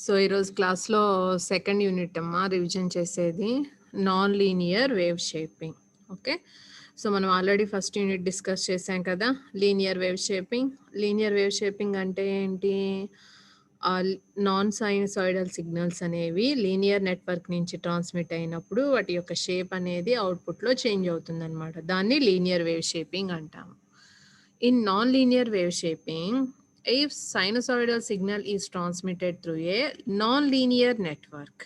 So, ఈరోజు క్లాస్‌లో second unit అమ్మా రివిజన్ చేసేది. Non linear wave shaping. Okay. So, మనం ఆల్రెడీ ఫస్ట్ యూనిట్ డిస్కస్ చేసాం కదా! Linear wave shaping. Linear wave shaping అంటే ఏంటి? నాన్ సైనూసోయిడల్ సిగ్నల్స్ అనేవి లీనియర్ నెట్వర్క్ నుంచి ట్రాన్స్మిట్ అయినప్పుడు వాటి యొక్క షేప్ అనేది అవుట్‌పుట్‌లో చేంజ్ అవుతుందనమాట. దాన్ని లీనియర్ వేవ్ షేపింగ్ అంటాము. In nonlinear wave shaping, if sinusoidal signal is transmitted through a nonlinear network,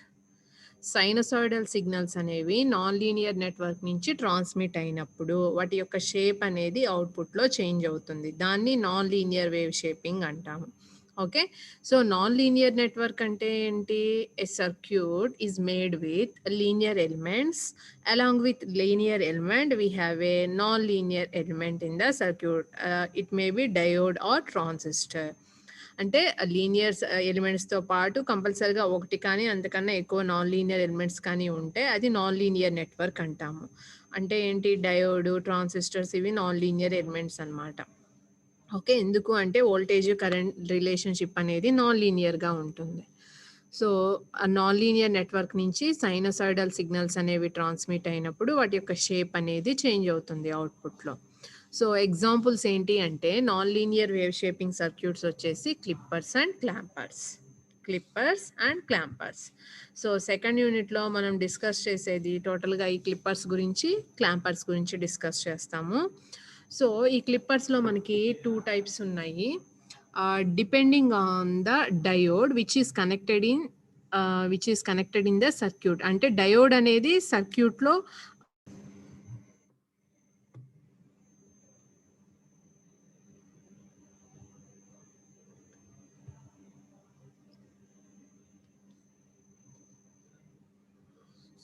sinusoidal signals అనేవి నాన్ లీనియర్ నెట్వర్క్ నుంచి ట్రాన్స్మిట్ అయినప్పుడు వాటి యొక్క షేప్ అనేది అవుట్పుట్లో చేంజ్ అవుతుంది. దాన్ని నాన్ లీనియర్ వేవ్ షేపింగ్ అంటాము. Okay. So, non linear network అంటే ఏంటి? A circuit is made with linear elements. Along with linear element we have a non linear element in the circuit. It may be diode or transistor. అంటే linear ఎలిమెంట్స్‌తో పాటు కంపల్సరీగా ఒకటి కానీ అంతకన్నా ఎక్కువ నాన్ లీనియర్ ఎలిమెంట్స్ కానీ ఉంటే అది నాన్ లీనియర్ నెట్వర్క్ అంటాము. అంటే ఏంటి? డయోడ్, ట్రాన్సిస్టర్స్ ఇవి నాన్ లీనియర్ ఎలిమెంట్స్ అన్నమాట. ఓకే. ఎందుకు అంటే వోల్టేజ్, కరెంట్ రిలేషన్‌షిప్ అనేది నాన్ లీనియర్‌గా ఉంటుంది. సో, ఆ నాన్ లీనియర్ నెట్వర్క్ నుంచి సైనూసోయిడల్ సిగ్నల్స్ అనేవి ట్రాన్స్మిట్ అయినప్పుడు వాటి యొక్క షేప్ అనేది చేంజ్ అవుతుంది అవుట్‌పుట్‌లో. సో, ఎగ్జాంపుల్స్ ఏంటి అంటే non linear wave shaping circuits వచ్చేసి clippers and clampers. Clippers and clampers. So, second యూనిట్‌లో మనం డిస్కస్ చేసేది టోటల్‌గా ఈ క్లిప్పర్స్ గురించి, క్లాంపర్స్ గురించి డిస్కస్ చేస్తాము. సో, ఈ క్లిప్పర్స్‌లో మనకి 2 టైప్స్ ఉన్నాయి. Depending on the diode which is connected in the circuit. అంటే డయోడ్ అనేది సర్క్యూట్‌లో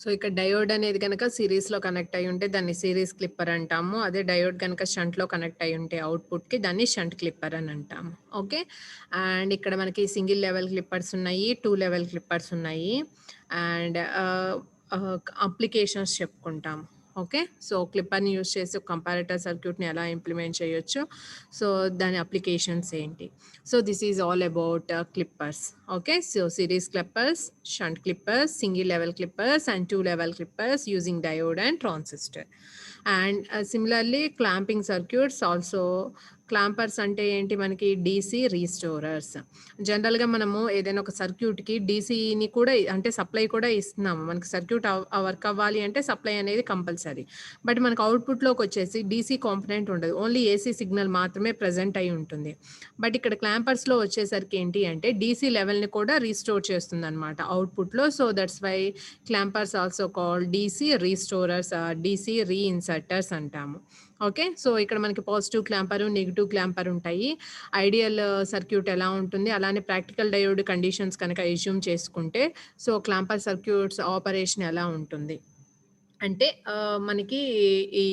సో, ఇక్కడ డయోడ్ అనేది గనక సీరీస్‌లో కనెక్ట్ అయ్యి ఉంటే దాన్ని సీరీస్ క్లిప్పర్ అంటాము. అదే డయోడ్ గనక షంట్‌లో కనెక్ట్ అయ్యి ఉంటే అవుట్‌పుట్‌కి దాన్ని షంట్ క్లిప్పర్ అని అంటాము. ఓకే. అండ్ ఇక్కడ మనకి సింగిల్ లెవెల్ క్లిప్పర్స్ ఉన్నాయి. 2 లెవెల్ క్లిప్పర్స్ ఉన్నాయి. అండ్ అప్లికేషన్స్ చెప్పుకుంటాము. ఓకే. సో, క్లిప్పర్‌ని యూజ్ చేసి కంపారిటర్ సర్క్యూట్‌ని ఎలా ఇంప్లిమెంట్ చేయొచ్చు. సో, దాని అప్లికేషన్స్ ఏంటి. So, this is all about clippers. Okay, so series clippers, shunt clippers, single level clippers and 2 level clippers using diode and transistor. And similarly clamping circuits also. క్లాంపర్స్ అంటే ఏంటి? మనకి DC రీస్టోరర్స్. జనరల్‌గా మనము ఏదైనా ఒక సర్క్యూట్‌కి డీసీని కూడా అంటే సప్లై కూడా ఇస్తున్నాము. మనకి సర్క్యూట్ వర్క్ అవ్వాలి అంటే సప్లై అనేది కంపల్సరీ. బట్ మనకు అవుట్‌పుట్‌లోకొచ్చేసి డీసీ కాంపోనెంట్ ఉండదు. ఓన్లీ ఏసీ సిగ్నల్ మాత్రమే ప్రెజెంట్ అయ్యి ఉంటుంది. బట్ ఇక్కడ క్లాంపర్స్‌లో వచ్చేసరికి ఏంటి అంటే డీసీ లెవెల్‌ని కూడా రీస్టోర్ చేస్తుందన్నమాట అవుట్‌పుట్‌లో. So, that's why clampers also called DC restorers, DC reinserters అంటాము. ఓకే. సో, ఇక్కడ మనకి పాజిటివ్ క్లాంపర్, నెగెటివ్ క్లాంపర్ ఉంటాయి. ఐడియల్ సర్క్యూట్ ఎలా ఉంటుంది, అలానే ప్రాక్టికల్ డయోడ్ కండిషన్స్ కనుక అస్యూమ్ చేసుకుంటే సో, క్లాంపర్ సర్క్యూట్స్ ఆపరేషన్ ఎలా ఉంటుంది అంటే మనకి ఈ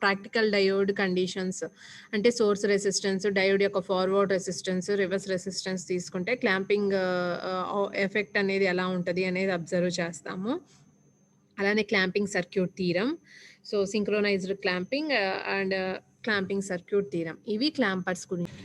ప్రాక్టికల్ డయోడ్ కండిషన్స్ అంటే సోర్స్ రెసిస్టెన్స్, డయోడ్ యొక్క ఫార్వర్డ్ రెసిస్టెన్స్, రివర్స్ రెసిస్టెన్స్ తీసుకుంటే క్లాంపింగ్ ఎఫెక్ట్ అనేది ఎలా ఉంటది అనేది అబ్జర్వ్ చేస్తాము. అలానే clamping circuit theorem. So, synchronised clamping and clamping circuit theorem. ఇవి క్లాంపర్స్ గురించి.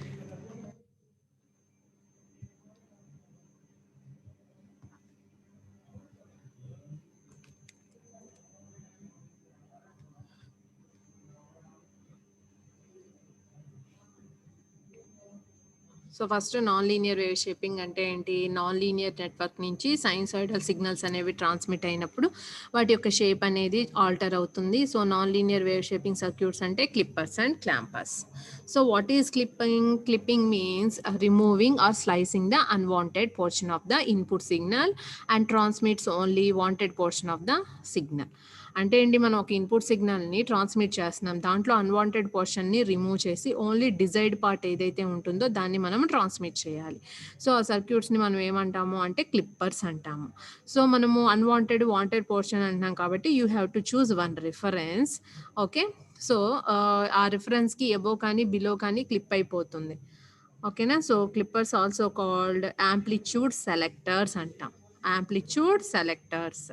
So, first non linear wave shaping అంటే ఏంటి? నాన్ లీనియర్ నెట్వర్క్ నుంచి సైనూసోయిడల్ సిగ్నల్స్ అనేవి ట్రాన్స్మిట్ అయినప్పుడు వాటి యొక్క షేప్ అనేది ఆల్టర్ అవుతుంది. So, non linear wave shaping circuits అంటే clippers and clampers. So, what is clipping? Clipping means removing or slicing the unwanted portion of the input signal and transmits only wanted portion of the signal. అంటే ఏంటి? మనం ఒక input సిగ్నల్‌ని transmit చేస్తున్నాం. దాంట్లో unwanted పోర్షన్‌ని remove చేసి only desired part ఏదైతే ఉంటుందో దాన్ని మనం ట్రాన్స్మిట్ చేయాలి. సో, ఆ సర్క్యూట్స్‌ని మనం ఏమంటాము అంటే క్లిప్పర్స్ అంటాము. సో, మనము అన్వాంటెడ్, వాంటెడ్ పోర్షన్ అంటున్నాం కాబట్టి you have to choose one reference. Okay. So, ఆ రిఫరెన్స్‌కి అబోవ్ కానీ, బిలో కానీ క్లిప్ అయిపోతుంది. ఓకేనా. So, clippers also called amplitude selectors అంటాం. Amplitude selectors.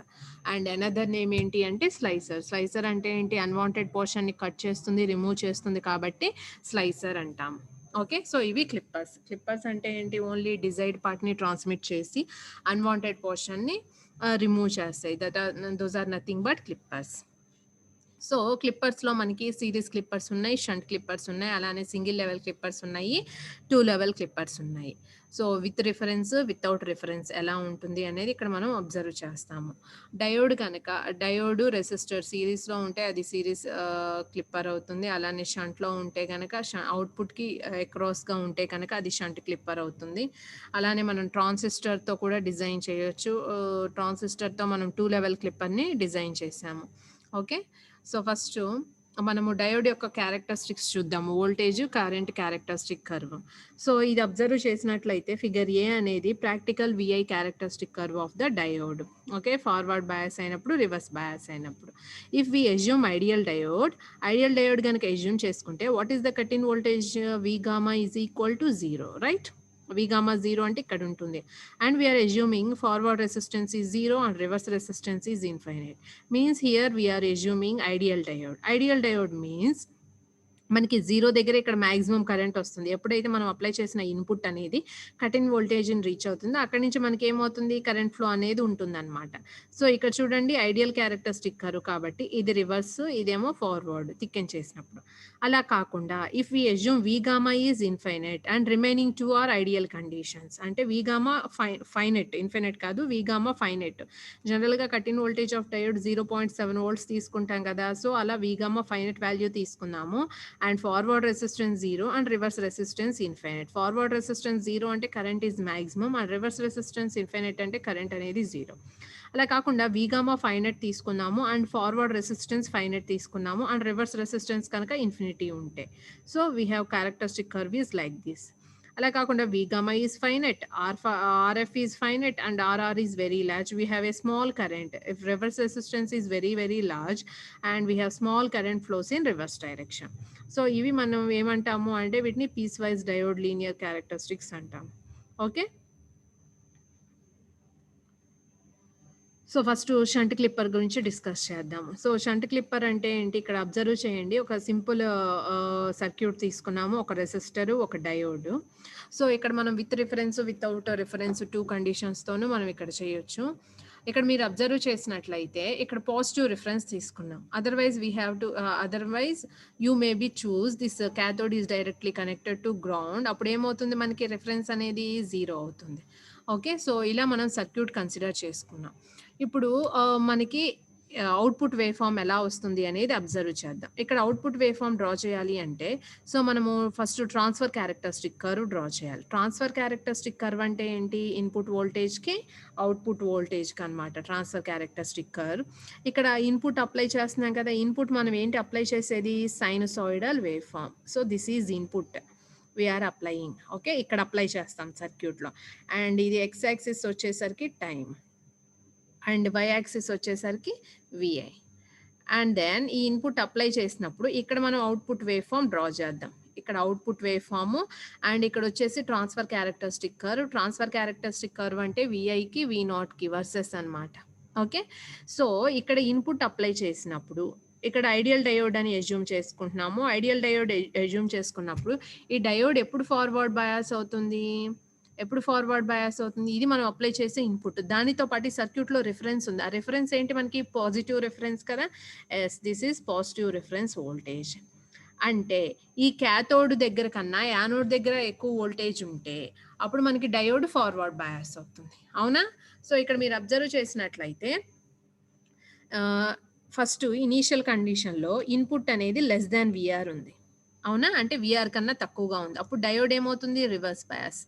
And another name ఏంటి అంటే స్లైసర్. స్లైసర్ అంటే ఏంటి? అన్వాంటెడ్ పోర్షన్‌ని కట్ చేస్తుంది, రిమూవ్ చేస్తుంది కాబట్టి స్లైసర్ అంటాం. ఓకే. సో ఇవి క్లిప్పర్స్. క్లిప్పర్స్ అంటే ఏంటి? ఓన్లీ డిజైర్డ్ పార్ట్‌ని ట్రాన్స్మిట్ చేసి అన్‌వాంటెడ్ పోర్షన్‌ని రిమూవ్ చేస్తాయి. Those are nothing but clippers. So క్లిప్పర్స్‌లో మనకి సీరీస్ క్లిప్పర్స్ ఉన్నాయి, షంట్ క్లిప్పర్స్ ఉన్నాయి, అలానే సింగిల్ లెవెల్ క్లిప్పర్స్ ఉన్నాయి, 2 లెవెల్ క్లిప్పర్స్ ఉన్నాయి. So with reference, without reference ఎలా ఉంటుంది అనేది ఇక్కడ మనం అబ్జర్వ్ చేస్తాము. డయోడ్ కనుక డయోడ్, రెసిస్టర్ సిరీస్‌లో ఉంటే అది సిరీస్ క్లిప్పర్ అవుతుంది. అలానే షంట్‌లో ఉంటే గనక అవుట్‌పుట్‌కి అక్రాస్‌గా ఉంటే కనుక అది షంట్ క్లిప్పర్ అవుతుంది. అలానే మనం ట్రాన్సిస్టర్‌తో కూడా డిజైన్ చేయొచ్చు. ట్రాన్సిస్టర్‌తో మనం 2 లెవెల్ క్లిప్పర్‌ని డిజైన్ చేశాము. ఓకే. సో ఫస్ట్ మనము డయోడ్ యొక్క క్యారెక్టరిస్టిక్స్ చూద్దాము. Voltage, current characteristic curve. So ఇది అబ్జర్వ్ చేసినట్లయితే ఫిగర్ ఏ అనేది practical VI characteristic curve of the diode. Okay. Forward bias అయినప్పుడు, రివర్స్ బయాస్ అయినప్పుడు. If we assume ideal diode గనుక అజ్యూమ్ చేసుకుంటే what is the cut in voltage? V gamma is equal to 0, right? V gamma 0 అంటే ఇక్కడ ఉంటుంది. And we are assuming forward resistance is 0 and reverse resistance is infinite. Means here we are assuming ideal diode. Ideal diode means మనకి 0 దగ్గర ఇక్కడ maximum current వస్తుంది. ఎప్పుడైతే మనం apply చేసిన ఇన్పుట్ అనేది కట్ ఇన్ వోల్టేజ్‌ని రీచ్ అవుతుందో అక్కడి నుంచి మనకి ఏమవుతుంది? కరెంట్ ఫ్లో అనేది ఉంటుందన్నమాట. సో ఇక్కడ చూడండి ఐడియల్ క్యారెక్టరిస్టిక్ కర్వ్ కాబట్టి ఇది రివర్స్, ఇదేమో ఫార్వర్డ్ థికెన్ చేసినప్పుడు. అలా కాకుండా if we assume V gamma is infinite and remaining 2 are ideal conditions. అంటే వి గామా ఫైనైట్, ఇన్ఫైనైట్ కాదు, వి గామా ఫైనైట్. జనరల్‌గా cut in voltage of diode 0.7 volts తీసుకుంటాం కదా! సో అలా వి గామా ఫైనైట్ వాల్యూ తీసుకున్నాము. And forward resistance 0 and reverse resistance infinite. Forward resistance 0 అంటే current is maximum and reverse resistance infinite అంటే current అనేది 0. అలా కాకుండా వి గామా ఫైనైట్ తీసుకున్నాము అండ్ ఫార్వర్డ్ రెసిస్టెన్స్ ఫైనైట్ తీసుకున్నాము అండ్ రివర్స్ రెసిస్టెన్స్ కనుక infinity ఉంటే. So we have characteristic curve is like this. అలా కాకుండా V gamma is finite, RF is finite and RR is very large. We have a small current. If reverse resistance is very large and we have small current flows in reverse direction. So ఇవి మనం ఏమంటాము అంటే వీటిని piecewise diode linear characteristics అంటాం. Okay. So first shunt clipper గురించి discuss చేద్దాము. So shunt clipper అంటే ఏంటి? ఇక్కడ అబ్జర్వ్ చేయండి. ఒక సింపుల్ సర్క్యూట్ తీసుకున్నాము. ఒక రెసిస్టర్, ఒక డయోడ్. సో ఇక్కడ మనం విత్ రిఫరెన్స్, వితౌట్ రిఫరెన్స్ 2 కండిషన్స్‌తోను మనం ఇక్కడ చేయొచ్చు. ఇక్కడ మీరు అబ్జర్వ్ చేసినట్లయితే ఇక్కడ పాజిటివ్ రిఫరెన్స్ తీసుకున్నాం. Otherwise you may be choose this cathode is directly connected to ground. అప్పుడు ఏమవుతుంది? మనకి రిఫరెన్స్ అనేది 0 అవుతుంది. ఓకే. సో ఇలా మనం సర్క్యూట్ కన్సిడర్ చేసుకున్నాం. ఇప్పుడు మనకి అవుట్‌పుట్ వేవ్ ఫార్మ్ ఎలా వస్తుంది అనేది అబ్జర్వ్ చేద్దాం. ఇక్కడ అవుట్‌పుట్ వేవ్ ఫార్మ్ డ్రా చేయాలి అంటే సో మనము first transfer characteristic curve draw చేయాలి. ట్రాన్స్‌ఫర్ క్యారెక్టరిస్టిక్ కర్వ్ అంటే ఏంటి? ఇన్పుట్ వోల్టేజ్‌కి, అవుట్‌పుట్ వోల్టేజ్‌కి అన్నమాట ట్రాన్స్‌ఫర్ క్యారెక్టరిస్టిక్ కర్వ్. ఇక్కడ ఇన్పుట్ అప్లై చేస్తున్నాం కదా! ఇన్పుట్ మనం ఏంటి అప్లై చేసేది? Sinusoidal wave form. So this is input we are applying. Okay. ఇక్కడ అప్లై చేస్తాం సర్క్యూట్‌లో. అండ్ ఇది ఎక్స్ యాక్సిస్ వచ్చేసరికి టైమ్. అండ్ వై యాక్సిస్ వచ్చేసరికి విఐ. అండ్ దెన్ ఈ ఇన్పుట్ అప్లై చేసినప్పుడు ఇక్కడ మనం అవుట్‌పుట్ వేవ్ ఫార్మ్ డ్రా చేద్దాం. ఇక్కడ అవుట్‌పుట్ వేవ్ ఫార్మ్ అండ్ ఇక్కడ వచ్చేసి transfer characteristic curve. Transfer characteristic curve అంటే విఐకి, వి నాట్‌కి వర్సెస్ అన్నమాట. ఓకే. సో ఇక్కడ ఇన్పుట్ అప్లై చేసినప్పుడు ఇక్కడ ఐడియల్ డయోడ్ అని అజ్యూమ్ చేసుకుంటున్నాము. ఐడియల్ డయోడ్ అజ్యూమ్ చేసుకున్నప్పుడు ఈ డయోడ్ ఎప్పుడు ఫార్వర్డ్ బయాస్ అవుతుంది? ఎప్పుడు ఫార్వర్డ్ బయాస్ అవుతుంది? ఇది మనం అప్లై చేసే ఇన్పుట్. దానితో పాటు ఈ సర్క్యూట్‌లో రిఫరెన్స్ ఉంది. ఆ రిఫరెన్స్ ఏంటి మనకి? పాజిటివ్ రిఫరెన్స్ కదా! Yes. This is positive reference voltage. అంటే ఈ క్యాథోడ్ దగ్గర కన్నా యానోడ్ దగ్గర ఎక్కువ వోల్టేజ్ ఉంటే అప్పుడు మనకి డయోడ్ ఫార్వర్డ్ బయాస్ అవుతుంది. అవునా? సో ఇక్కడ మీరు అబ్జర్వ్ చేసినట్లయితే ఫస్ట్ ఇనీషియల్ కండిషన్‌లో ఇన్పుట్ అనేది లెస్ థాన్ వీఆర్ ఉంది. అవునా? అంటే వీఆర్ కన్నా తక్కువగా ఉంది. అప్పుడు డయోడ్ ఏమవుతుంది? Reverse bias.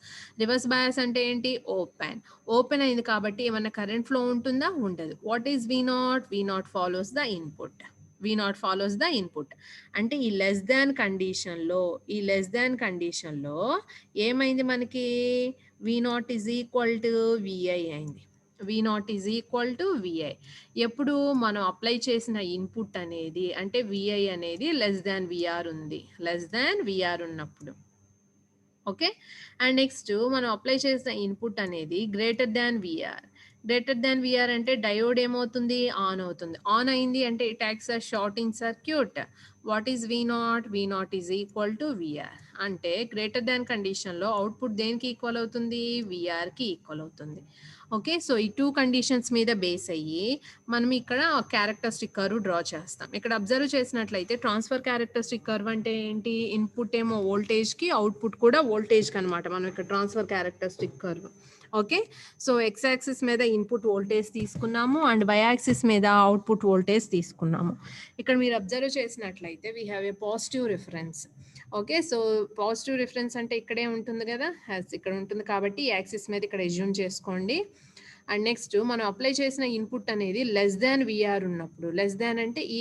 రివర్స్ బయాస్ అంటే ఏంటి? ఓపెన్. ఓపెన్ అయింది కాబట్టి ఏమన్నా కరెంట్ ఫ్లో ఉంటుందా? ఉండదు. What is V naught? V naught follows the input. V naught follows the input. అంటే ఈ లెస్ థాన్ కండిషన్‌లో ఏమైంది మనకి? V naught is equal to VI అయింది. V naught is equal to VI. ఎప్పుడు మనం అప్లై చేసిన ఇన్పుట్ అనేది అంటే విఐ అనేది లెస్ థాన్ వీఆర్ ఉంది. లెస్ థాన్ వీఆర్ ఉన్నప్పుడు. ఓకే. అండ్ నెక్స్ట్ మనం అప్లై చేసిన ఇన్పుట్ అనేది greater than VR. Greater than VR అంటే డయోడ్ ఏమవుతుంది ఆన్ అవుతుంది. ఆన్ అయింది అంటే it acts a short in circuit. What is V naught? V naught is equal to VR. అంటే గ్రేటర్ దాన్ కండిషన్లో అవుట్పుట్ దేనికి ఈక్వల్ అవుతుంది? విఆర్కి ఈక్వల్ అవుతుంది. ఓకే, సో ఈ టూ కండిషన్స్ మీద బేస్ అయ్యి మనం ఇక్కడ క్యారెక్టరిస్టిక్ కర్వ్ డ్రా చేస్తాం. ఇక్కడ అబ్జర్వ్ చేసినట్లయితే ట్రాన్స్ఫర్ క్యారెక్టరిస్టిక్ కర్వ్ అంటే ఏంటి? ఇన్పుట్ ఏమో వోల్టేజ్కి, అవుట్పుట్ కూడా వోల్టేజ్కి అనమాట. మనం ఇక్కడ transfer characteristic curve. Okay, so X axis మీద ఇన్పుట్ వోల్టేజ్ తీసుకున్నాము అండ్ వై యాక్సిస్ మీద అవుట్పుట్ వోల్టేజ్ తీసుకున్నాము. ఇక్కడ మీరు అబ్జర్వ్ చేసినట్లయితే we have A positive reference. Okay, so positive reference అంటే ఇక్కడే ఉంటుంది కదా, ఇక్కడ ఉంటుంది కాబట్టి యాక్సిస్ మీద ఇక్కడ ఎజ్యూమ్ చేసుకోండి. అండ్ నెక్స్ట్ మనం అప్లై చేసిన ఇన్పుట్ అనేది లెస్ దాన్ విఆర్ ఉన్నప్పుడు, లెస్ దాన్ అంటే ఈ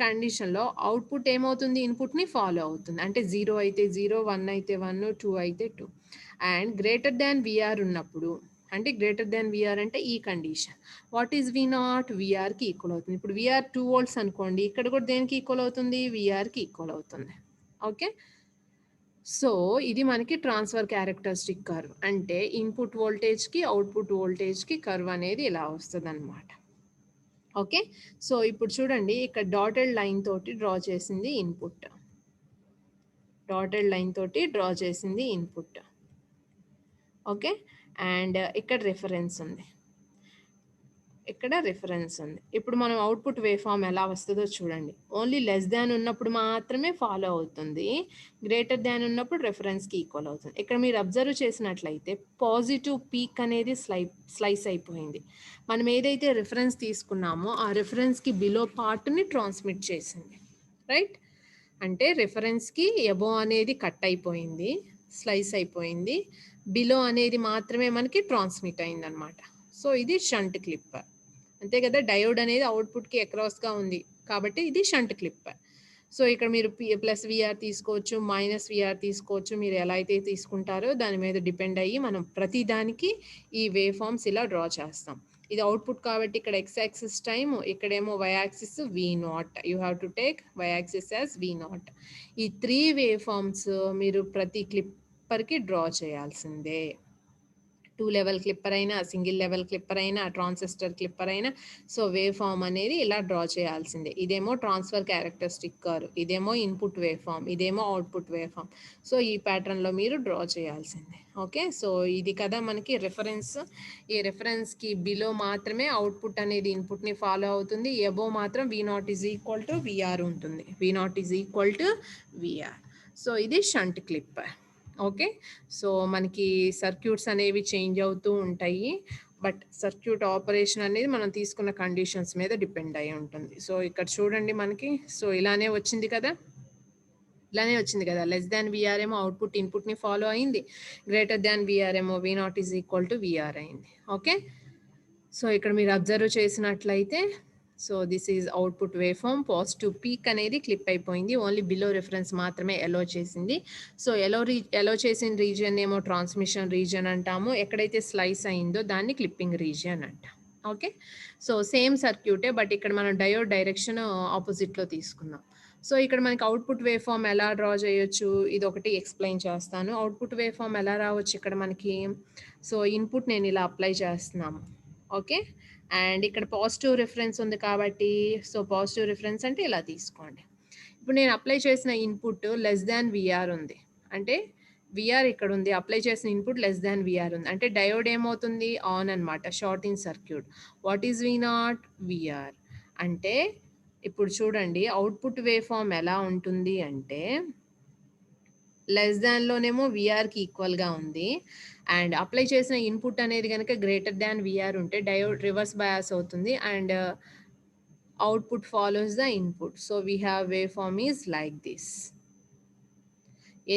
కండిషన్లో అవుట్పుట్ ఏమవుతుంది? ఇన్పుట్ని ఫాలో అవుతుంది. అంటే 0 అయితే 0, 1 అయితే 1, 2 అయితే 2. అండ్ గ్రేటర్ దాన్ విఆర్ ఉన్నప్పుడు, అంటే గ్రేటర్ దాన్ విఆర్ అంటే ఈ condition. What is V naught? విఆర్కి ఈక్వల్ అవుతుంది. ఇప్పుడు విఆర్ 2 volts అనుకోండి, ఇక్కడ కూడా దేనికి ఈక్వల్ అవుతుంది? విఆర్కి ఈక్వల్ అవుతుంది. ఓకే, సో ఇది మనకి ట్రాన్స్ఫర్ క్యారెక్టరిస్టిక్ కర్వ్. అంటే ఇన్పుట్ వోల్టేజ్కి అవుట్పుట్ వోల్టేజ్కి కర్వ్ అనేది ఇలా వస్తుంది అనమాట. ఓకే, సో ఇప్పుడు చూడండి ఇక్కడ డాటెడ్ లైన్ తోటి డ్రా చేసింది ఇన్పుట్, డాటెడ్ లైన్ తోటి డ్రా చేసింది ఇన్పుట్. ఓకే, అండ్ ఇక్కడ రిఫరెన్స్ ఉంది, ఇక్కడ రిఫరెన్స్ ఉంది. ఇప్పుడు మనం అవుట్పుట్ వే ఫామ్ ఎలా వస్తుందో చూడండి. ఓన్లీ లెస్ దాన్ ఉన్నప్పుడు మాత్రమే ఫాలో అవుతుంది, గ్రేటర్ దాన్ ఉన్నప్పుడు రెఫరెన్స్కి ఈక్వల్ అవుతుంది. ఇక్కడ మీరు అబ్జర్వ్ చేసినట్లయితే పాజిటివ్ పీక్ అనేది స్లైస్ అయిపోయింది. మనం ఏదైతే రిఫరెన్స్ తీసుకున్నామో ఆ రిఫరెన్స్కి బిలో పార్ట్ని ట్రాన్స్మిట్ చేసింది, రైట్? అంటే రిఫరెన్స్కి ఎబో అనేది కట్ అయిపోయింది, స్లైస్ అయిపోయింది, బిలో అనేది మాత్రమే మనకి ట్రాన్స్మిట్ అయింది అనమాట. సో ఇది షంట్ క్లిప్పర్, అంతే కదా. డయోడ్ అనేది అవుట్పుట్కి అక్రాస్గా ఉంది కాబట్టి ఇది షంట్ క్లిప్పర్. సో ఇక్కడ మీరు ప్లస్ విఆర్ తీసుకోవచ్చు, మైనస్ విఆర్ తీసుకోవచ్చు, మీరు ఎలా అయితే తీసుకుంటారో దాని మీద డిపెండ్ అయ్యి మనం ప్రతి దానికి ఈ వేవ్ ఫామ్స్ ఇలా డ్రా చేస్తాం. ఇది అవుట్పుట్ కాబట్టి ఇక్కడ ఎక్స్ యాక్సిస్ టైమ్, ఇక్కడేమో y axis V naught. You have to take y axis as V naught. ఈ 3 వేవ్ ఫామ్స్ మీరు ప్రతి క్లిప్పర్కి డ్రా చేయాల్సిందే. 2 లెవెల్ క్లిప్పర్ అయినా, సింగిల్ లెవెల్ క్లిప్పర్ అయినా, ట్రాన్సిస్టర్ క్లిప్పర్ అయినా, సో వేవ్ ఫామ్ అనేది ఇలా డ్రా చేయాల్సిందే. ఇదేమో ట్రాన్స్ఫర్ క్యారెక్టరిస్టిక్ కర్వ్, ఇదేమో ఇన్పుట్ వేవ్ ఫామ్, ఇదేమో అవుట్పుట్ వేవ్ ఫామ్. సో ఈ ప్యాటర్న్లో మీరు డ్రా చేయాల్సిందే. ఓకే, సో ఇది కదా మనకి రిఫరెన్స్. ఈ రిఫరెన్స్కి బిలో మాత్రమే అవుట్పుట్ అనేది ఇన్పుట్ని ఫాలో అవుతుంది, ఎబో మాత్రం V naught is equal to VR ఉంటుంది, V naught is equal to VR. So ఇది షంట్ క్లిప్పర్. ఓకే, సో మనకి సర్క్యూట్స్ అనేవి చేంజ్ అవుతూ ఉంటాయి, బట్ సర్క్యూట్ ఆపరేషన్ అనేది మనం తీసుకున్న కండిషన్స్ మీద డిపెండ్ అయి ఉంటుంది. సో ఇక్కడ చూడండి మనకి, సో ఇలానే వచ్చింది కదా, ఇలానే వచ్చింది కదా. లెస్ దాన్ విఆర్ ఏమో అవుట్పుట్ ఇన్పుట్ని ఫాలో అయింది, గ్రేటర్ దాన్ విఆర్ ఏమో V naught is equal to VR అయింది. ఓకే, సో ఇక్కడ మీరు అబ్జర్వ్ చేసినట్లయితే, so this is output wave form. Positive peak అనేది క్లిప్ అయిపోయింది, ఓన్లీ బిలో రిఫరెన్స్ మాత్రమే ఎలో చేసింది. సో ఎలో చేసిన రీజియన్ ఏమో ట్రాన్స్మిషన్ రీజియన్ అంటాము, ఎక్కడైతే స్లైస్ అయిందో దాన్ని క్లిప్పింగ్ రీజియన్ అంటాం. ఓకే, సో సేమ్ సర్క్యూటే, బట్ ఇక్కడ మనం డయోడ్ డైరెక్షన్ ఆపోజిట్లో తీసుకుందాం. సో ఇక్కడ మనకి అవుట్పుట్ వేవ్ ఫామ్ ఎలా డ్రా చేయొచ్చు, ఇది ఒకటి ఎక్స్ప్లెయిన్ చేస్తాను. అవుట్పుట్ వేవ్ ఫామ్ ఎలా రావచ్చు ఇక్కడ మనకి, సో ఇన్పుట్ నేను ఇలా అప్లై చేస్తున్నాము. ఓకే, అండ్ ఇక్కడ పాజిటివ్ రిఫరెన్స్ ఉంది కాబట్టి, సో పాజిటివ్ రిఫరెన్స్ అంటే ఇలా తీసుకోండి. ఇప్పుడు నేను అప్లై చేసిన ఇన్పుట్ లెస్ దాన్ విఆర్ ఉంది, అంటే విఆర్ ఇక్కడ ఉంది, అప్లై చేసిన ఇన్పుట్ లెస్ దాన్ విఆర్ ఉంది, అంటే డయోడ్ ఏమవుతుంది? ఆన్ అనమాట, short in circuit. What is V naught? VR. అంటే ఇప్పుడు చూడండి అవుట్పుట్ వేవ్ ఫామ్ ఎలా ఉంటుంది అంటే, లెస్ దాన్లోనేమో విఆర్కి ఈక్వల్గా ఉంది, అండ్ అప్లై చేసిన ఇన్పుట్ అనేది కనుక గ్రేటర్ దాన్ విఆర్ ఉంటే డయోడ్ రివర్స్ బయాస్ అవుతుంది and output follows the input. So we have wave form is like this.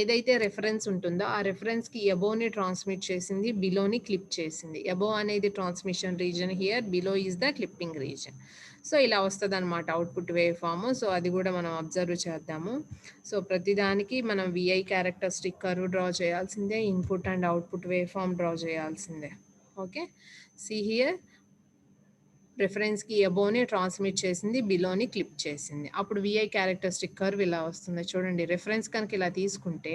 ఏదైతే రెఫరెన్స్ ఉంటుందో ఆ రెఫరెన్స్కి ఎబోని ట్రాన్స్మిట్ చేసింది, బిలోని క్లిప్ చేసింది. ఎబో అనేది transmission region here, below is the clipping region. So ఇలా వస్తుంది అనమాట అవుట్పుట్ వేవ్ ఫామ్. సో అది కూడా మనం అబ్జర్వ్ చేద్దాము. సో ప్రతిదానికి మనం విఐ క్యారెక్టరిస్టిక్ కర్వ్ డ్రా చేయాల్సిందే, input and output wave form draw చేయాల్సిందే. ఓకే, సి హియర్ రిఫరెన్స్కి అబోని ట్రాన్స్మిట్ చేసింది, బిలోని క్లిప్ చేసింది. అప్పుడు విఐ క్యారెక్టరిస్టిక్ కర్వ్ ఇలా వస్తుంది చూడండి. రిఫరెన్స్ కనుక ఇలా తీసుకుంటే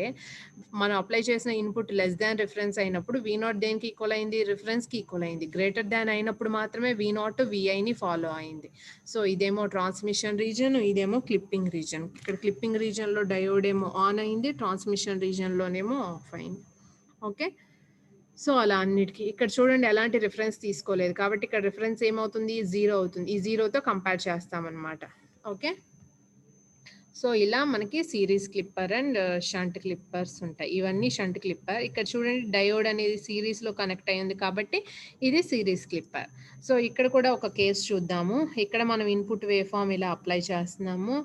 మనం అప్లై చేసిన ఇన్పుట్ లెస్ దాన్ రిఫరెన్స్ అయినప్పుడు వి నాట్ దేనికి ఈక్వల్ అయింది, రిఫరెన్స్కి ఈక్వల్ అయింది. గ్రేటర్ దాన్ అయినప్పుడు మాత్రమే వి నాట్ విఐని ఫాలో అయింది. సో ఇదేమో ట్రాన్స్మిషన్ రీజన్, ఇదేమో క్లిప్పింగ్ రీజన్. ఇక్కడ క్లిప్పింగ్ రీజన్లో డయోడ్ ఏమో ఆన్ అయింది, ట్రాన్స్మిషన్ రీజన్లోనేమో ఆఫ్ అయింది. ఓకే, సో అలా అన్నిటికీ ఇక్కడ చూడండి ఎలాంటి రిఫరెన్స్ తీసుకోలేదు కాబట్టి ఇక్కడ రిఫరెన్స్ ఏమవుతుంది, 0 అవుతుంది. ఈ 0తో కంపేర్ చేస్తామన్నమాట. ఓకే, సో ఇలా మనకి series clipper and shunt Clippers ఉంటాయి. ఇవన్నీ షంట్ క్లిప్పర్. ఇక్కడ చూడండి డయోడ్ అనేది సిరీస్లో కనెక్ట్ అయ్యింది కాబట్టి ఇది సిరీస్ క్లిప్పర్. సో ఇక్కడ కూడా ఒక కేసు చూద్దాము. ఇక్కడ మనం ఇన్పుట్ వేవ్ ఫామ్ ఇలా అప్లై చేస్తున్నాము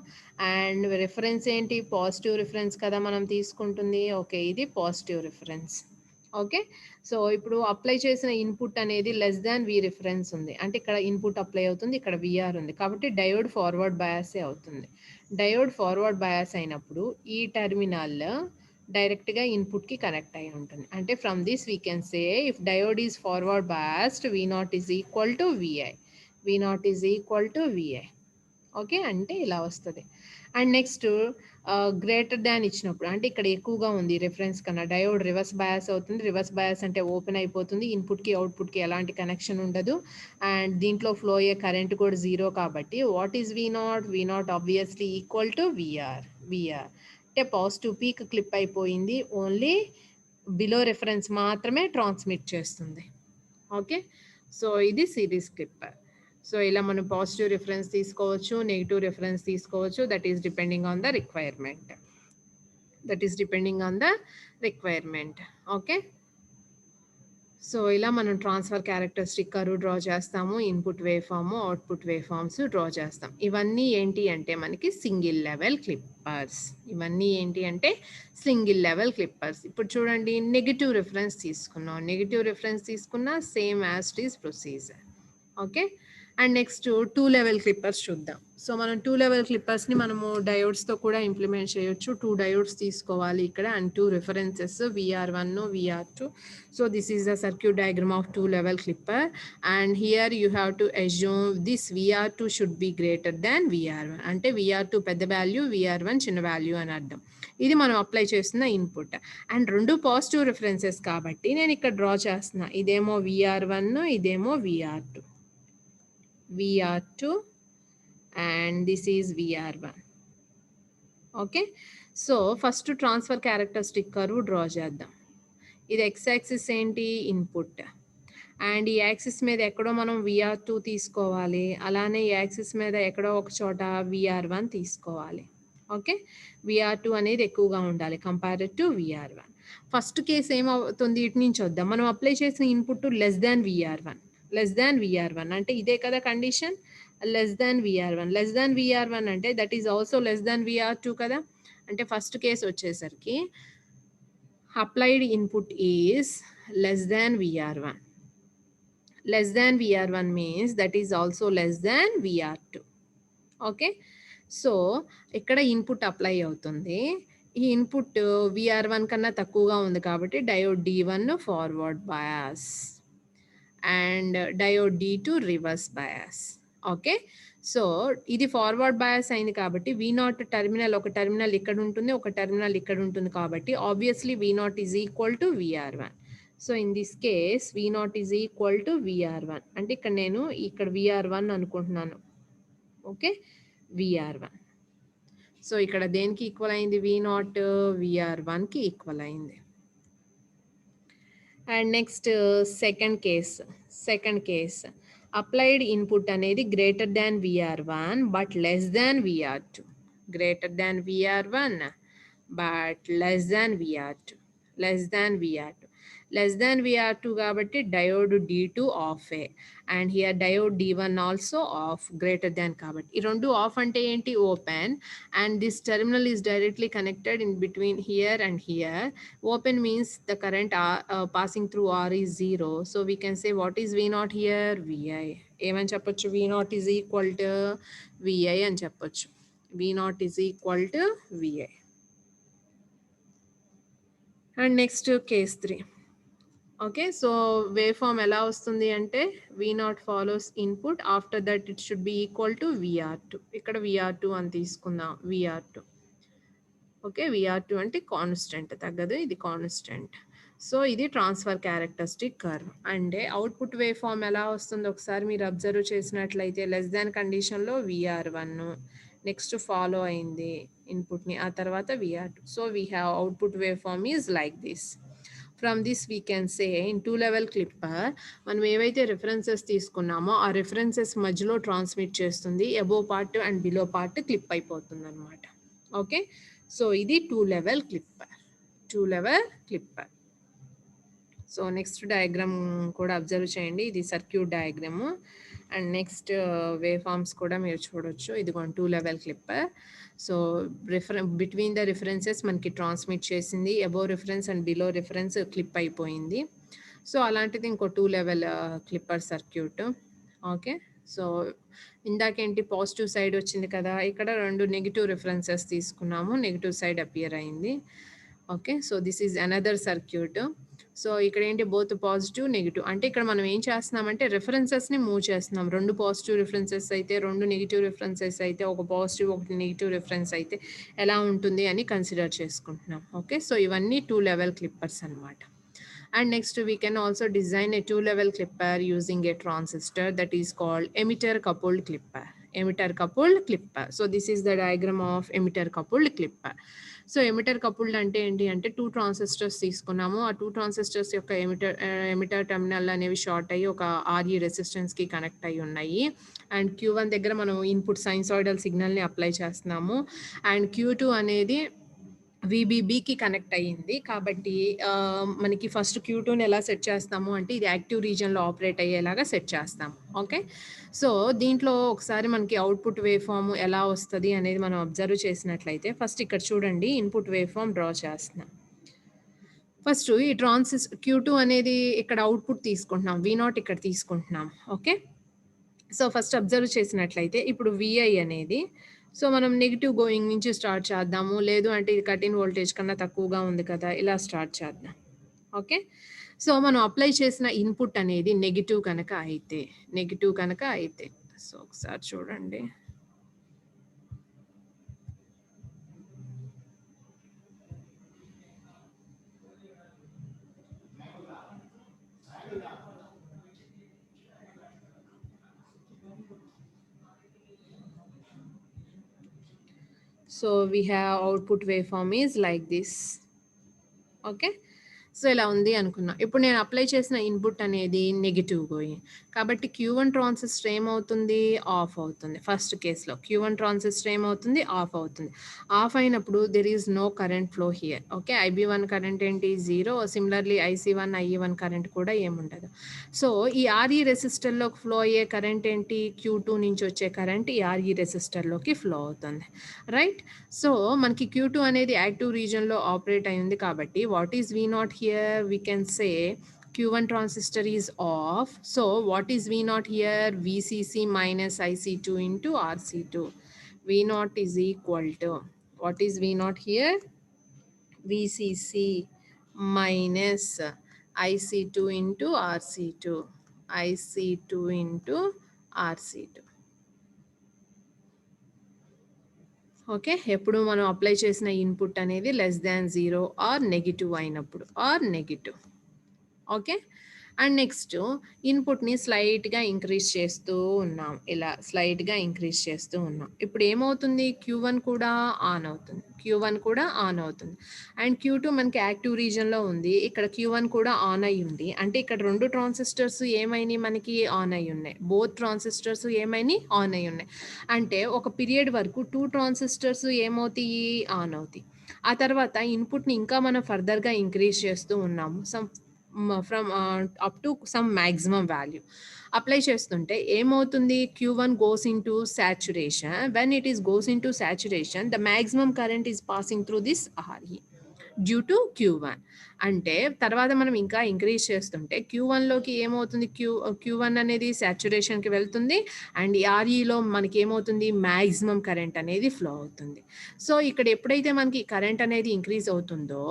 అండ్ రిఫరెన్స్ ఏంటి, పాజిటివ్ రిఫరెన్స్ కదా మనం తీసుకుంటుంది. ఓకే, ఇది పాజిటివ్ రిఫరెన్స్. ఓకే, సో ఇప్పుడు అప్లై చేసిన ఇన్పుట్ అనేది లెస్ దాన్ వి రిఫరెన్స్ ఉంది. అంటే ఇక్కడ ఇన్పుట్ అప్లై అవుతుంది, ఇక్కడ విఆర్ ఉంది కాబట్టి డయోడ్ ఫార్వర్డ్ బయాసే అవుతుంది. డయోడ్ ఫార్వర్డ్ బయాస్ అయినప్పుడు ఈ టెర్మినల్ డైరెక్ట్గా ఇన్పుట్కి కనెక్ట్ అయి ఉంటుంది. అంటే from this we can say if diode is forward biased V naught is equal to VI, V naught is equal to VI. Okay, అంటే ఇలా వస్తుంది. అండ్ నెక్స్ట్ గ్రేటర్ దాన్ ఇచ్చినప్పుడు అంటే ఇక్కడ ఎక్కువగా ఉంది రిఫరెన్స్ కన్నా, డయోడ్ రివర్స్ బయాస్ అవుతుంది. రివర్స్ బయాస్ అంటే ఓపెన్ అయిపోతుంది, ఇన్పుట్కి అవుట్పుట్కి ఎలాంటి కనెక్షన్ ఉండదు అండ్ దీంట్లో ఫ్లో అయ్యే కరెంట్ కూడా 0 కాబట్టి what is V naught, V naught obviously equal to VR. VR అంటే పాజిటివ్ పీక్ క్లిప్ అయిపోయింది, ఓన్లీ బిలో రిఫరెన్స్ మాత్రమే ట్రాన్స్మిట్ చేస్తుంది. ఓకే, సో ఇది సిరీస్ క్లిప్పర్. సో ఇలా మనం పాజిటివ్ రిఫరెన్స్ తీసుకోవచ్చు, నెగిటివ్ రిఫరెన్స్ తీసుకోవచ్చు. That is depending on the requirement. That is depending on the requirement. Okay, so ఇలా మనం ట్రాన్స్ఫర్ క్యారెక్టరిస్టిక్ కర్వ్ డ్రా చేస్తాము, input wave form, output wave forms draw చేస్తాం. ఇవన్నీ ఏంటి అంటే మనకి సింగిల్ లెవెల్ క్లిప్పర్స్. ఇవన్నీ ఏంటి అంటే సింగిల్ లెవెల్ క్లిప్పర్స్. ఇప్పుడు చూడండి నెగిటివ్ రిఫరెన్స్ తీసుకున్నాం, నెగిటివ్ రిఫరెన్స్ తీసుకున్నా same as it is procedure. Okay, and next 2 level Clippers చూద్దాం. సో మనం 2 లెవెల్ క్లిప్పర్స్ని మనము డయోడ్స్తో కూడా ఇంప్లిమెంట్ చేయొచ్చు. 2 డయోడ్స్ తీసుకోవాలి ఇక్కడ and 2 references VR1, VR2. So this is the circuit diagram of 2 level clipper and here you have to assume this VR2 should be greater than VR1. అంటే VR2 పెద్ద value, VR1 చిన్న value అని అర్థం. ఇది మనం apply చేస్తున్న input and రెండు positive references కాబట్టి నేను ఇక్కడ డ్రా చేస్తున్నా. ఇదేమో VR1, ఇదేమో VR2. VR2 and this is VR1. Okay, so first transfer characteristic curve draw చేద్దాం. ఇది ఎక్స్ యాక్సిస్ ఏంటి, ఇన్పుట్ అండ్ ఈ యాక్సిస్ మీద ఎక్కడో మనం VR2 తీసుకోవాలి, అలానే ఈ యాక్సిస్ మీద ఎక్కడో ఒక చోట VR1 తీసుకోవాలి. ఓకే, VR2 అనేది ఎక్కువగా ఉండాలి compared to VR1. First case ఏమవుతుంది, ఇటు నుంచి వద్దాం. మనం అప్లై చేసిన ఇన్పుట్ లెస్ దాన్ VR1, లెస్ దాన్ VR1 అంటే ఇదే కదా condition, less than VR1. Less than VR1 అంటే that is also less than VR2 కదా. అంటే ఫస్ట్ కేసు వచ్చేసరికి applied input is less than VR1. Less than VR1 means that is also less than VR2. Okay, so ఇక్కడ input apply అవుతుంది. ఈ input VR1 కన్నా తక్కువగా ఉంది కాబట్టి diode D1 forward bias and diode D2 reverse bias. Okay, so ఇది forward bias అయింది కాబట్టి V0 టెర్మినల్, ఒక టెర్మినల్ ఇక్కడ ఉంటుంది, ఒక టెర్మినల్ ఇక్కడ ఉంటుంది కాబట్టి obviously V0 is equal to VR1. So in this case V0 is equal to VR1. అంటే ఇక్కడ నేను ఇక్కడ VR1 అనుకుంటున్నాను. Okay, VR1. సో ఇక్కడ దేనికి ఈక్వల్ అయింది, V0 VR1కి ఈక్వల్ అయింది. And next second case applied input అనేది greater than VR1 but less than VR2. Greater than VR1 but less than VR2. Less than VR2. Less than VR2 కాబట్టి diode D2 off and here diode D1 also off. Greater than కాబట్టి ఈ రెండు off అంటే ఏంటి, open and this terminal is directly connected in between here and here. Open means the current passing through R is 0. So we can say what is V0 here? VI. ఏమని చెప్పొచ్చు, V0 is equal to VI అని చెప్పొచ్చు. V0 is equal to VI. And next case 3. Okay. So, wave form ఎలా వస్తుంది అంటే V0 follows input after that it should be equal to VR2. ఇక్కడ VR2 అని తీసుకుందాం. VR2. ఓకే. VR2 అంటే constant తగ్గదు. ఇది కాన్స్టెంట్. సో, ఇది ట్రాన్స్‌ఫర్ క్యారెక్టరిస్టిక్ కర్వ్. అంటే అవుట్‌పుట్ వేవ్ ఫార్మ్ ఎలా వస్తుందో ఒకసారి మీరు అబ్జర్వ్ చేసినట్లయితే లెస్ థాన్ కండిషన్‌లో VR1 నెక్స్ట్ ఫాలో అయింది ఇన్‌పుట్‌ని. ఆ తర్వాత VR2. So, we have output wave form is like this. From this we can say in 2 level clipper మనం ఏవైతే రిఫరెన్సెస్ తీసుకున్నామో ఆ రిఫరెన్సెస్ మధ్యలో ట్రాన్స్మిట్ చేస్తుంది. Above part and below part clip అయిపోతుందనమాట. ఓకే. సో, ఇది 2 level clipper. 2 level clipper. So, next diagram కూడా observe చేయండి. ఇది circuit diagram and next wave forms కూడా మీరు చూడొచ్చు. ఇదిగోండి 2 level clipper. So, between the references మనకి ట్రాన్స్మిట్ చేసింది. Above reference and below reference clip అయిపోయింది. సో, అలాంటిది ఇంకో 2 level clipper circuit. Okay. So, ఇందాకేంటి పాజిటివ్ సైడ్ వచ్చింది కదా! ఇక్కడ 2 నెగెటివ్ రిఫరెన్సెస్ తీసుకున్నాము. నెగెటివ్ సైడ్ అపియర్ అయింది. Okay. So, this is another circuit. So, ఇక్కడేంటి బోత్ పాజిటివ్, నెగెటివ్. అంటే ఇక్కడ మనం ఏం చేస్తున్నామంటే రిఫరెన్సెస్‌ని మూవ్ చేస్తున్నాం. 2 పాజిటివ్ రిఫరెన్సెస్ అయితే, 2 నెగెటివ్ రిఫరెన్సెస్ అయితే, ఒక పాజిటివ్, ఒకటి నెగెటివ్ రిఫరెన్స్ అయితే ఎలా ఉంటుంది అని కన్సిడర్ చేసుకుంటున్నాం. ఓకే. సో, ఇవన్నీ 2 లెవెల్ క్లిప్పర్స్ అనమాట. And next we can also design a 2-level clipper using a transistor that is called emitter coupled clipper. Emitter coupled clipper. So this is the diagram of emitter coupled clipper. So emitter coupled అంటే ఏంటి అంటే 2 transistors తీసుకున్నాము. ఆ 2 transistors యొక్క emitter terminal అనేవి short అయ్యి ఒక RE రెసిస్టెన్స్‌కి connect అయ్యి ఉన్నాయి. అండ్ Q1 దగ్గర మనం ఇన్పుట్ సైనసాయిడల్ సిగ్నల్‌ని అప్లై చేస్తున్నాము. అండ్ Q2 అనేది వీబీబీకి కనెక్ట్ అయ్యింది. కాబట్టి మనకి ఫస్ట్ Q2ని ఎలా సెట్ చేస్తాము అంటే ఇది యాక్టివ్ రీజియన్‌లో ఆపరేట్ అయ్యేలాగా సెట్ చేస్తాము. ఓకే. సో, దీంట్లో ఒకసారి మనకి అవుట్‌పుట్ వేవ్ ఫార్మ్ ఎలా వస్తది అనేది మనం అబ్జర్వ్ చేసినట్లయితే ఫస్ట్ ఇక్కడ చూడండి ఇన్పుట్ వేవ్ ఫార్మ్ డ్రా చేస్తున్నా. ఫస్ట్ ఈ Q2 అనేది ఇక్కడ అవుట్‌పుట్ తీసుకుంటున్నాం. V0 ఇక్కడ తీసుకుంటున్నాం. ఓకే. సో, ఫస్ట్ అబ్జర్వ్ చేసినట్లయితే ఇప్పుడు VI అనేది సో, మనం నెగెటివ్ గోయింగ్ నుంచి స్టార్ట్ చేద్దాము. లేదు అంటే ఇది కట్ ఇన్ వోల్టేజ్ కన్నా తక్కువగా ఉంది కదా! ఇలా స్టార్ట్ చేద్దాం. ఓకే. సో, మనం అప్లై చేసిన ఇన్పుట్ అనేది నెగెటివ్ కనుక అయితే సో, ఒకసారి చూడండి. So, we have output waveform is like this. Okay. So, ఇలా ఉంది అనుకున్నా. ఇప్పుడు నేను అప్లై చేసిన ఇన్పుట్ అనేది నెగెటివ్ గోయింగ్. కాబట్టి Q1 ట్రాన్సిస్టర్ ఏమవుతుంది? ఆఫ్ అవుతుంది. ఫస్ట్ కేస్‌లో Q1 ట్రాన్సిస్టర్ ఏమవుతుంది? ఆఫ్ అవుతుంది. ఆఫ్ అయినప్పుడు there is no current flow here. Okay. IB1 current ఏంటి? 0. సిమిలర్‌లీ IC1, IE1 కరెంట్ కూడా ఏముండదు. సో, ఈ RE రెసిస్టర్‌లోకి ఫ్లో అయ్యే కరెంట్ ఏంటి? Q2 నుంచి వచ్చే కరెంట్ ఈ RE రెసిస్టర్‌లోకి ఫ్లో అవుతుంది. రైట్? సో, మనకి Q2 అనేది యాక్టివ్ రీజియన్‌లో ఆపరేట్ అయింది కాబట్టి what is V0 here? We can say Q1 transistor is off. So, what is V0 here? VCC minus IC2 into RC2. V0 is equal to, what is V0 here? VCC minus IC2 into RC2. IC2 into RC2. Okay. ఎప్పుడు మనం apply చేసిన input అనేది less than 0 or negative అయినప్పుడు or negative. Okay. And next ఇన్పుట్‌ని స్లైట్‌గా increase చేస్తూ ఉన్నాం. ఇలా స్లైట్‌గా ఇంక్రీజ్ చేస్తూ ఉన్నాం. ఇప్పుడు ఏమవుతుంది? Q1 కూడా ఆన్ అవుతుంది. Q1 కూడా ఆన్ అవుతుంది. అండ్ Q2 మనకి యాక్టివ్ రీజియన్‌లో ఉంది. ఇక్కడ Q1 కూడా ఆన్ అయ్యి ఉంది. అంటే ఇక్కడ 2 ట్రాన్సిస్టర్స్ ఏమైనాయి మనకి? ఆన్ అయ్యి ఉన్నాయి. బోత్ ట్రాన్సిస్టర్స్ ఏమైనాయి? ఆన్ అయ్యి ఉన్నాయి. అంటే ఒక పీరియడ్ వరకు 2 ట్రాన్సిస్టర్స్ ఏమవుతాయి? ఆన్ అవుతాయి. ఆ తర్వాత ఇన్పుట్‌ని ఇంకా మనం ఫర్దర్‌గా ఇంక్రీజ్ చేస్తూ ఉన్నాము. From up to some maximum value apply చేస్తుంటే ఏమవుతుంది? Q1 goes into saturation. When it is goes into saturation the maximum current is passing through this RE. Due to Q1. అంటే తర్వాత మనం ఇంకా ఇంక్రీజ్ చేస్తుంటే Q1లోకి ఏమవుతుంది, Q1 అనేది సాచురేషన్‌కి వెళ్తుంది అండ్ REలో మనకి ఏమవుతుంది మాక్సిమం కరెంట్ అనేది ఫ్లో అవుతుంది. సో ఇక్కడ ఎప్పుడైతే మనకి కరెంట్ అనేది ఇంక్రీజ్ అవుతుందో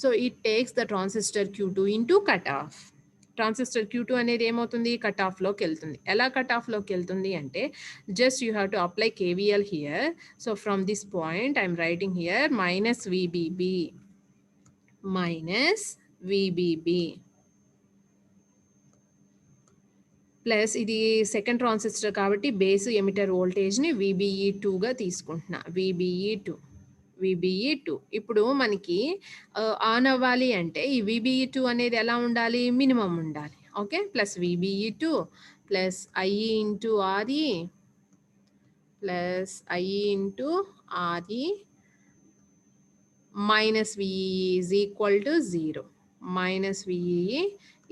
so it takes the transistor Q2 into cut of. Transistor Q2 అనేది ఏమవుతుంది కట్ ఆఫ్‌లోకి వెళ్తుంది. ఎలా కట్ ఆఫ్‌లోకి వెళ్తుంది అంటే just you have to apply KVL here. So from this point I'm writing here minus VBB plus ఇది second transistor కాబట్టి base emitter వోల్టేజ్ని VBE2గా తీసుకుంటున్నా. VBE2 ఇప్పుడు మనకి ఆన్ అవ్వాలి అంటే ఈ VBE2 అనేది ఎలా ఉండాలి, మినిమం ఉండాలి. Okay, plus VBE2 plus IE into RE plus IE into RE minus VEE is equal to 0. Minus VEE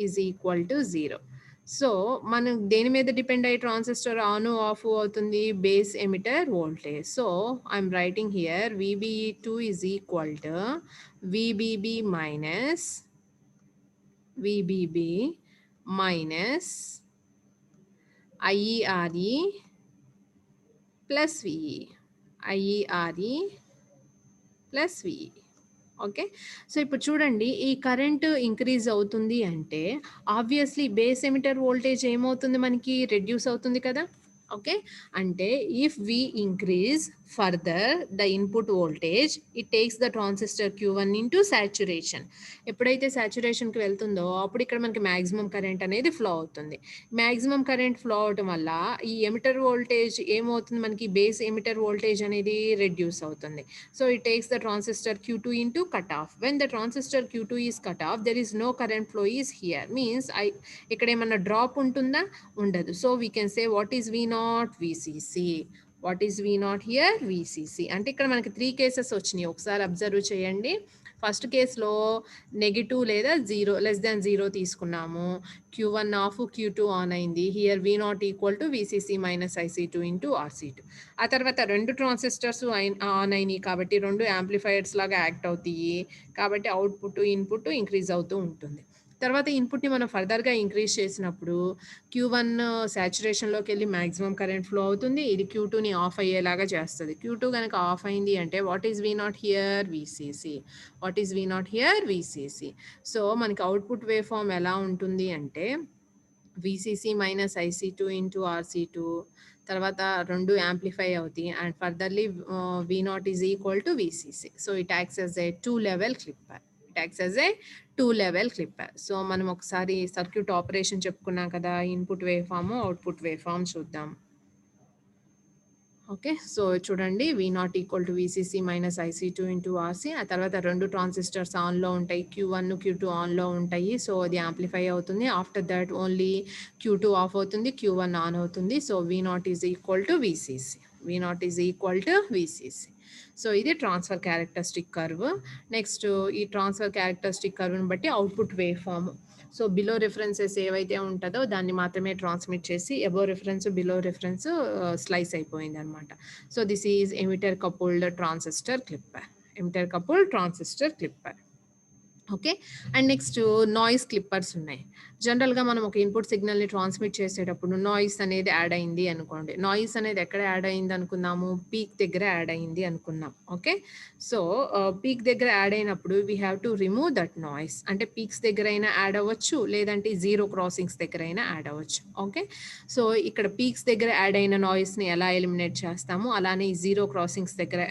is equal to 0. So మనం దేని మీద డిపెండ్ అయ్యి ట్రాన్సిస్టర్ ఆన్ ఆఫ్ అవుతుంది, base emitter voltage. So I'm writing here VBE2 is equal to VBB minus IERE plus VE. IERE plus VE. Okay, so ఇప్పుడు చూడండి ఈ current increase అవుతుంది అంటే ఆబ్వియస్లీ బేస్ ఎమిటర్ వోల్టేజ్ ఏమవుతుంది మనకి reduce అవుతుంది కదా. ఓకే, అంటే if we increase further the input voltage it takes the transistor Q1 into saturation. ఎప్పుడైతే సాచురేషన్కి వెళ్తుందో అప్పుడు ఇక్కడ మనకి మ్యాక్సిమం కరెంట్ అనేది ఫ్లో అవుతుంది. మ్యాక్సిమం కరెంట్ ఫ్లో అవటం వల్ల ఈ ఎమిటర్ వోల్టేజ్ ఏమవుతుంది మనకి బేస్ ఎమిటర్ వోల్టేజ్ అనేది రెడ్యూస్ అవుతుంది. So it takes the transistor Q2 into cut off. When the transistor Q2 is cut off there is no current flow is here, means ఇక్కడ ఏమన్నా drop ఉంటుందా, ఉండదు. So we can say what is V0 VCC. What is V0 here VCC. అంటే ఇక్కడ మనకి 3 cases వచ్చినాయి, ఒకసారి observe చేయండి. ఫస్ట్ కేసులో నెగిటివ్ లేదా <0 తీసుకున్నాము, Q1 ఆఫ్ Q2 ఆన్ అయింది. Here V0 equal to VCC minus IC2 into RC2. ఆ తర్వాత రెండు ట్రాన్సిస్టర్స్ ఆన్ అయినాయి కాబట్టి రెండు యాంప్లిఫైయర్స్ లాగా యాక్ట్ అవుతాయి కాబట్టి అవుట్పుట్ ఇన్పుట్ ఇంక్రీజ్ అవుతూ ఉంటుంది. తర్వాత ఇన్పుట్ని మనం ఫర్దర్గా ఇంక్రీజ్ చేసినప్పుడు Q1 సాచురేషన్లోకి వెళ్ళి మ్యాక్సిమం కరెంట్ ఫ్లో అవుతుంది, ఇది Q2ని ఆఫ్ అయ్యేలాగా చేస్తుంది. Q2 కనుక ఆఫ్ అయింది అంటే what is V0 here VCC. What is V0 here VCC. So మనకి అవుట్పుట్ వేవ్ ఫామ్ ఎలా ఉంటుంది అంటే VCC minus IC2 into RC2, తర్వాత రెండు యాంప్లిఫై అవుతాయి and furtherly V0 is equal to VCC. So it acts as a 2-level clipper. So మనం ఒకసారి circuit operation చెప్పుకున్నాం కదా, input wave form output wave form చూద్దాం. ఓకే, సో చూడండి V0 equal to VCC minus IC2 into RC. ఆ తర్వాత రెండు transistors ఆన్లో ఉంటాయి, Q1 Q2 ఆన్లో ఉంటాయి. సో అది యాంప్లిఫై అవుతుంది. After that only Q2 of అవుతుంది, Q1 ఆన్ అవుతుంది. So V0 is equal to VCC. So ఇది ట్రాన్స్ఫర్ క్యారెక్టరిస్టిక్ కర్వ్. నెక్స్ట్ ఈ ట్రాన్స్ఫర్ క్యారెక్టరిస్టిక్ కర్వ్ని బట్టి output wave form. So below references ఏవైతే ఉంటుందో దాన్ని మాత్రమే ట్రాన్స్మిట్ చేసి above reference below reference slice అయిపోయింది అనమాట. So this is emitter coupled transistor clipper. Okay, and next noise clippers ఉన్నాయి. జనరల్గా మనం ఒక ఇన్పుట్ సిగ్నల్ని ట్రాన్స్మిట్ చేసేటప్పుడు నాయిస్ అనేది యాడ్ అయింది అనుకోండి. నాయిస్ అనేది ఎక్కడ యాడ్ అయింది అనుకున్నాము, పీక్ దగ్గర యాడ్ అయింది అనుకున్నాం. ఓకే, సో పీక్ దగ్గర యాడ్ అయినప్పుడు we have to remove that noise. అంటే పీక్స్ దగ్గర అయినా యాడ్ అవ్వచ్చు, లేదంటే జీరో క్రాసింగ్స్ దగ్గర అయినా యాడ్ అవ్వచ్చు. ఓకే, సో ఇక్కడ పీక్స్ దగ్గర యాడ్ అయిన నాయిస్ని ఎలా ఎలిమినేట్ చేస్తాము, అలానే ఈ జీరో క్రాసింగ్స్ దగ్గర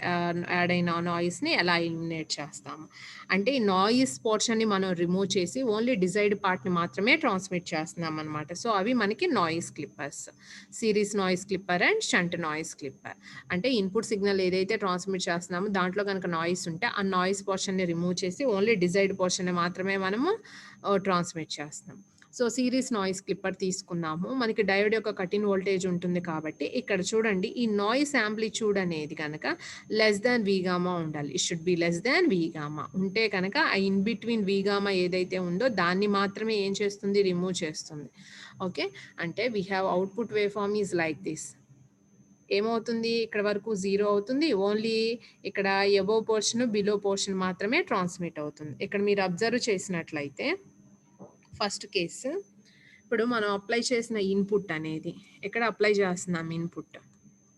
యాడ్ అయిన నాయిస్ని ఎలా ఎలిమినేట్ చేస్తాము అంటే ఈ నాయిస్ పోర్షన్ని మనం రిమూవ్ చేసి ఓన్లీ డిజైర్డ్ పార్ట్ని మాత్రమే ట్రాన్స్మిట్ చేస్తున్నాం అనమాట. సో అవి మనకి noise Clippers, series noise clipper and shunt noise clipper. అంటే ఇన్పుట్ సిగ్నల్ ఏదైతే ట్రాన్స్మిట్ చేస్తున్నామో దాంట్లో కనుక నాయిస్ ఉంటే ఆ నాయిస్ పోర్షన్ని రిమూవ్ చేసి ఓన్లీ డిజైర్డ్ పోర్షన్ని మాత్రమే మనము ట్రాన్స్మిట్ చేస్తున్నాం. సో సిరీస్ నాయిస్ క్లిప్పర్ తీసుకున్నాము. మనకి డయోడ్ యొక్క కట్-ఇన్ వోల్టేజ్ ఉంటుంది కాబట్టి ఇక్కడ చూడండి ఈ నాయిస్ యాంప్లిట్యూడ్ అనేది కనుక లెస్ దాన్ V గామా ఉండాలి. It should be less than V gamma. ఉంటే కనుక ఆ ఇన్ బిట్వీన్ V గామా ఏదైతే ఉందో దాన్ని మాత్రమే ఏం చేస్తుంది, రిమూవ్ చేస్తుంది. ఓకే, అంటే we have output wave form is like this. ఏమవుతుంది ఇక్కడ వరకు 0 అవుతుంది. ఓన్లీ ఇక్కడ అబోవ్ పోర్షన్, బిలో పోర్షన్ మాత్రమే ట్రాన్స్మిట్ అవుతుంది. ఇక్కడ మీరు అబ్జర్వ్ చేసినట్లయితే ఫస్ట్ కేసు ఇప్పుడు మనం అప్లై చేసిన ఇన్పుట్ అనేది ఎక్కడ అప్లై చేస్తున్నాం ఇన్పుట్.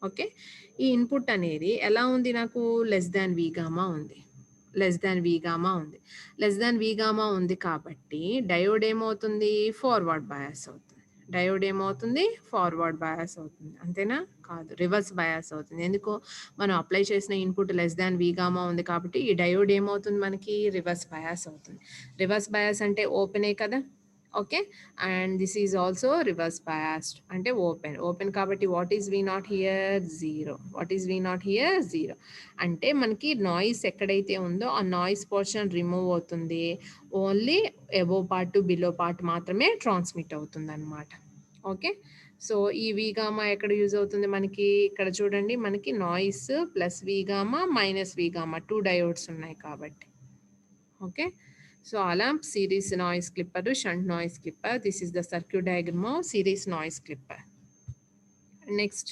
ఓకే. ఈ ఇన్పుట్ అనేది ఎలా ఉంది నాకు లెస్ దాన్ వి గామా ఉంది. లెస్ దాన్ వి గామా ఉంది. లెస్ దాన్ వి గామా ఉంది కాబట్టి డయోడ్ ఏమవుతుంది ఫార్వర్డ్ బయాస్ అవుతుంది. డయోడ్ ఏమవుతుంది ఫార్వర్డ్ బయాస్ అవుతుంది. అంతేనా? కాదు, రివర్స్ బయాస్ అవుతుంది. ఎందుకు? మనం అప్లై చేసిన input less than V gamma ఉంది కాబట్టి ఈ డయోడ్ ఏమవుతుంది మనకి రివర్స్ బయాస్ అవుతుంది. రివర్స్ బయాస్ అంటే ఓపెనే కదా. Okay. And this is also reverse biased అంటే ఓపెన్ కాబట్టి what is V naught here 0. What is V naught here 0 అంటే మనకి నాయిస్ ఎక్కడైతే ఉందో ఆ నాయిస్ పోర్షన్ రిమూవ్ అవుతుంది. Only above part below part మాత్రమే ట్రాన్స్మిట్ అవుతుంది అనమాట. ఓకే. సో ఈ వి గామా ఎక్కడ యూజ్ అవుతుంది మనకి ఇక్కడ చూడండి, మనకి noise plus V gamma minus V gamma 2 diodes ఉన్నాయి కాబట్టి. ఓకే. సో అలా series noise clipper, shunt noise clipper. This is the circuit diagram of series noise clipper. Next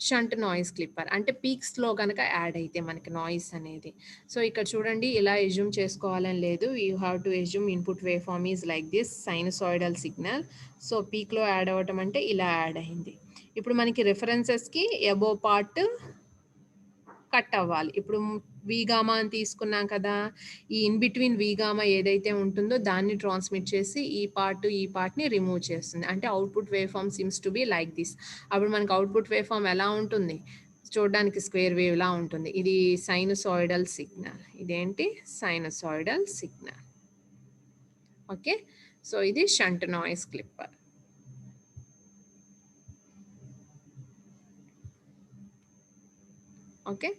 shunt noise clipper అంటే పీక్స్లో కనుక యాడ్ అయితే మనకి నాయిస్ అనేది. So ఇక్కడ చూడండి, ఇలా ఎజ్యూమ్ చేసుకోవాలని లేదు. You have to assume input wave form is like this sinusoidal signal. So పీక్లో యాడ్ అవ్వటం అంటే ఇలా యాడ్ అయింది. ఇప్పుడు మనకి రిఫరెన్సెస్కి అబోవ్ పార్ట్ కట్ అవ్వాలి. ఇప్పుడు వి గామా అని తీసుకున్నాం కదా, ఈ ఇన్ బిట్వీన్ వి గామా ఏదైతే ఉంటుందో దాన్ని ట్రాన్స్మిట్ చేసి ఈ పార్ట్ని రిమూవ్ చేస్తుంది. అంటే output wave form seems to be like this. అప్పుడు మనకి అవుట్పుట్ వేవ్ ఫార్మ్ ఎలా ఉంటుంది? చూడడానికి స్క్వేర్ వేవ్ లా ఉంటుంది. ఇది సైనసాయిడల్ సిగ్నల్. ఇదేంటి? Sinusoidal signal. ఓకే. సో ఇది shunt noise clipper. Okay.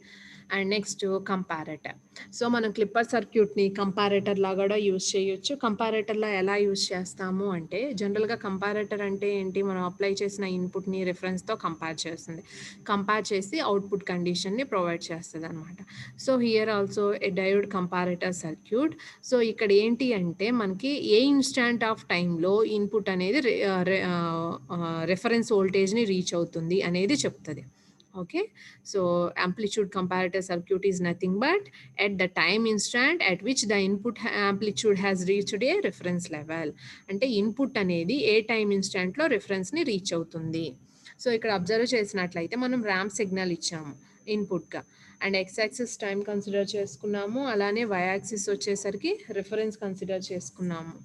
And next comparator. So మనం క్లిప్పర్ సర్క్యూట్ని కంపారేటర్ లాగా కూడా యూజ్ చేయొచ్చు. కంపారేటర్లో ఎలా యూజ్ చేస్తాము అంటే జనరల్గా కంపారేటర్ అంటే ఏంటి? మనం అప్లై చేసిన ఇన్పుట్ని రిఫరెన్స్తో కంపేర్ చేస్తుంది. కంపేర్ చేసి అవుట్పుట్ కండిషన్ని ప్రొవైడ్ చేస్తుంది అనమాట. So here also a diode comparator circuit. So ఇక్కడ ఏంటి అంటే మనకి ఏ ఇన్స్టాంట్ ఆఫ్ టైంలో ఇన్పుట్ అనేది రెఫరెన్స్ వోల్టేజ్ని రీచ్ అవుతుంది అనేది చెప్తుంది. Okay, so amplitude comparator circuit is nothing but at the time instant at which the input amplitude has reached a reference level. అంటే ఇన్పుట్ అనేది ఏ టైం ఇన్స్టాంట్లో రెఫరెన్స్ని రీచ్ అవుతుంది. సో ఇక్కడ అబ్జర్వ్ చేసినట్లయితే మనం ర్యాంప్ సిగ్నల్ ఇచ్చాము ఇన్పుట్గా and X axis time consider చేసుకున్నాము, అలానే వై యాక్సిస్ వచ్చేసరికి రిఫరెన్స్ కన్సిడర్ చేసుకున్నాము.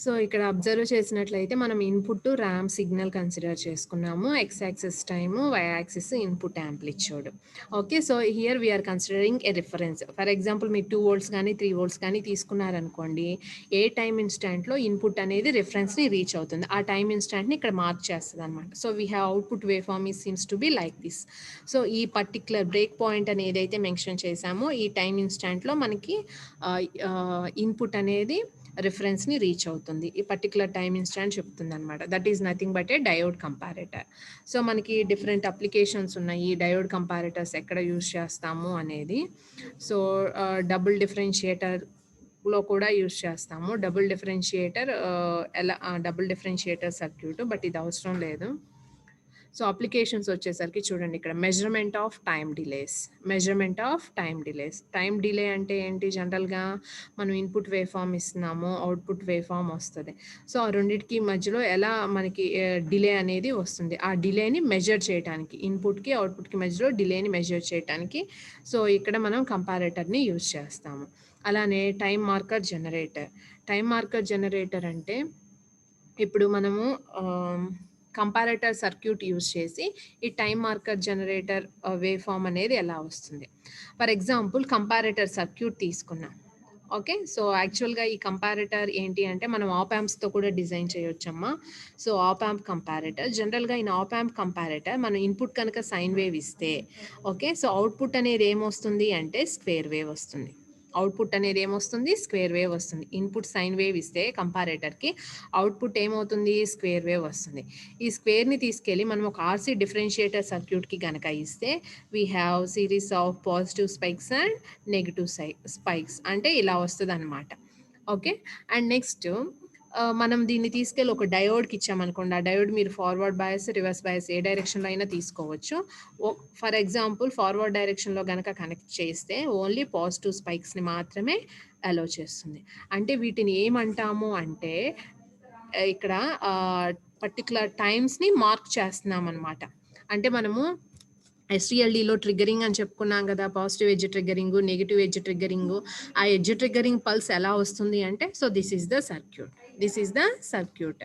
సో ఇక్కడ అబ్జర్వ్ చేసినట్లయితే మనం ఇన్పుట్ ర్యామ్ సిగ్నల్ కన్సిడర్ చేసుకున్నాము, X axis time, Y axis input amplitude. Okay. So here we're considering a reference. For example మీరు 2 volts కానీ 3 volts కానీ తీసుకున్నారనుకోండి, ఏ టైం ఇన్స్టాంట్లో ఇన్పుట్ అనేది రిఫరెన్స్ని రీచ్ అవుతుంది, ఆ టైం ఇన్స్టాంట్ని ఇక్కడ మార్క్ చేస్తుంది అనమాట. So we have output wave form ఈ seems to be like this. So ఈ పర్టిక్యులర్ బ్రేక్ పాయింట్ అని ఏదైతే మెన్షన్ చేశామో ఈ టైం ఇన్స్టాంట్లో మనకి ఇన్పుట్ అనేది రిఫరెన్స్ని రీచ్ అవుతుంది. ఈ పర్టికులర్ టైం ఇన్స్టాంట్ చెప్తుంది అనమాట. That is nothing but A diode comparator. So మనకి డిఫరెంట్ అప్లికేషన్స్ ఉన్నాయి డయోడ్ కంపారేటర్స్ ఎక్కడ యూజ్ చేస్తాము అనేది. సో డబుల్ డిఫరెన్షియేటర్లో కూడా యూజ్ చేస్తాము. డబుల్ డిఫరెన్షియేటర్ ఎలా డబుల్ డిఫరెన్షియేటర్ సర్క్యూట్, బట్ ఇది అవసరం లేదు. సో అప్లికేషన్స్ వచ్చేసరికి చూడండి, ఇక్కడ measurement of time delays. Time delay అంటే ఏంటి? జనరల్గా మనం ఇన్పుట్ వే ఫామ్ ఇస్తున్నాము, అవుట్పుట్ వే ఫామ్ వస్తుంది. సో ఆ రెండింటికి మధ్యలో ఎలా మనకి డిలే అనేది వస్తుంది, ఆ డిలేని మెజర్ చేయడానికి, ఇన్పుట్కి అవుట్పుట్కి మధ్యలో డిలేని మెజర్ చేయడానికి సో ఇక్కడ మనం కంపారేటర్ని యూజ్ చేస్తాము. అలానే టైం మార్కర్ జనరేటర్ అంటే ఇప్పుడు మనము కంపారేటర్ సర్క్యూట్ యూజ్ చేసి ఈ time marker generator wave form అనేది ఎలా వస్తుంది. ఫర్ ఎగ్జాంపుల్ కంపారేటర్ సర్క్యూట్ తీసుకున్నాం. ఓకే. సో, యాక్చువల్‌గా ఈ కంపారేటర్ ఏంటి అంటే మనం ఆప్ యాంప్స్‌తో కూడా డిజైన్ చేయొచ్చమ్మా. సో, ఆప్ యాంప్ కంపారేటర్ జనరల్‌గా ఇన్ ఆప్ యాంప్ కంపారేటర్ మనం ఇన్పుట్ కనుక సైన్ వేవ్ ఇస్తే ఓకే. సో, అవుట్‌పుట్ అనేది ఏమొస్తుంది అంటే స్క్వేర్ వేవ్ వస్తుంది. అవుట్‌పుట్ అనేది ఏమొస్తుంది? స్క్వేర్ వేవ్ వస్తుంది. ఇన్పుట్ సైన్ వేవ్ ఇస్తే కంపారేటర్‌కి అవుట్‌పుట్ ఏమవుతుంది? స్క్వేర్ వేవ్ వస్తుంది. ఈ స్క్వేర్‌ని తీసుకెళ్ళి మనం ఒక ఆర్‌సీ డిఫరెన్షియేటర్ సర్క్యూట్‌కి గనక ఇస్తే we have series of positive spikes and negative spikes అంటే ఇలా వస్తదనమాట. ఓకే. అండ్ నెక్స్ట్ మనం దీన్ని తీసుకెళ్ళి ఒక డయోడ్‌కి ఇచ్చామనుకోండి. ఆ డయోడ్ మీరు ఫార్వర్డ్ బయాస్, రివర్స్ బయాస్ ఏ డైరెక్షన్‌లో అయినా తీసుకోవచ్చు. ఫర్ ఎగ్జాంపుల్ ఫార్వర్డ్ డైరెక్షన్‌లో గనక కనెక్ట్ చేస్తే ఓన్లీ పాజిటివ్ స్పైక్స్‌ని మాత్రమే అలౌ చేస్తుంది. అంటే వీటిని ఏమంటాము అంటే ఇక్కడ పర్టిక్యులర్ టైమ్స్‌ని మార్క్ చేస్తున్నామనమాట. అంటే మనము ఎస్‌టిఎల్‌డిలో ట్రిగ్గరింగ్ అని చెప్పుకున్నాం కదా! Positive edge triggering, negative edge triggering. ఆ ఎడ్జ్ ట్రిగ్గరింగ్ పల్స్ ఎలా వస్తుంది అంటే so this is the circuit. This is the circuit.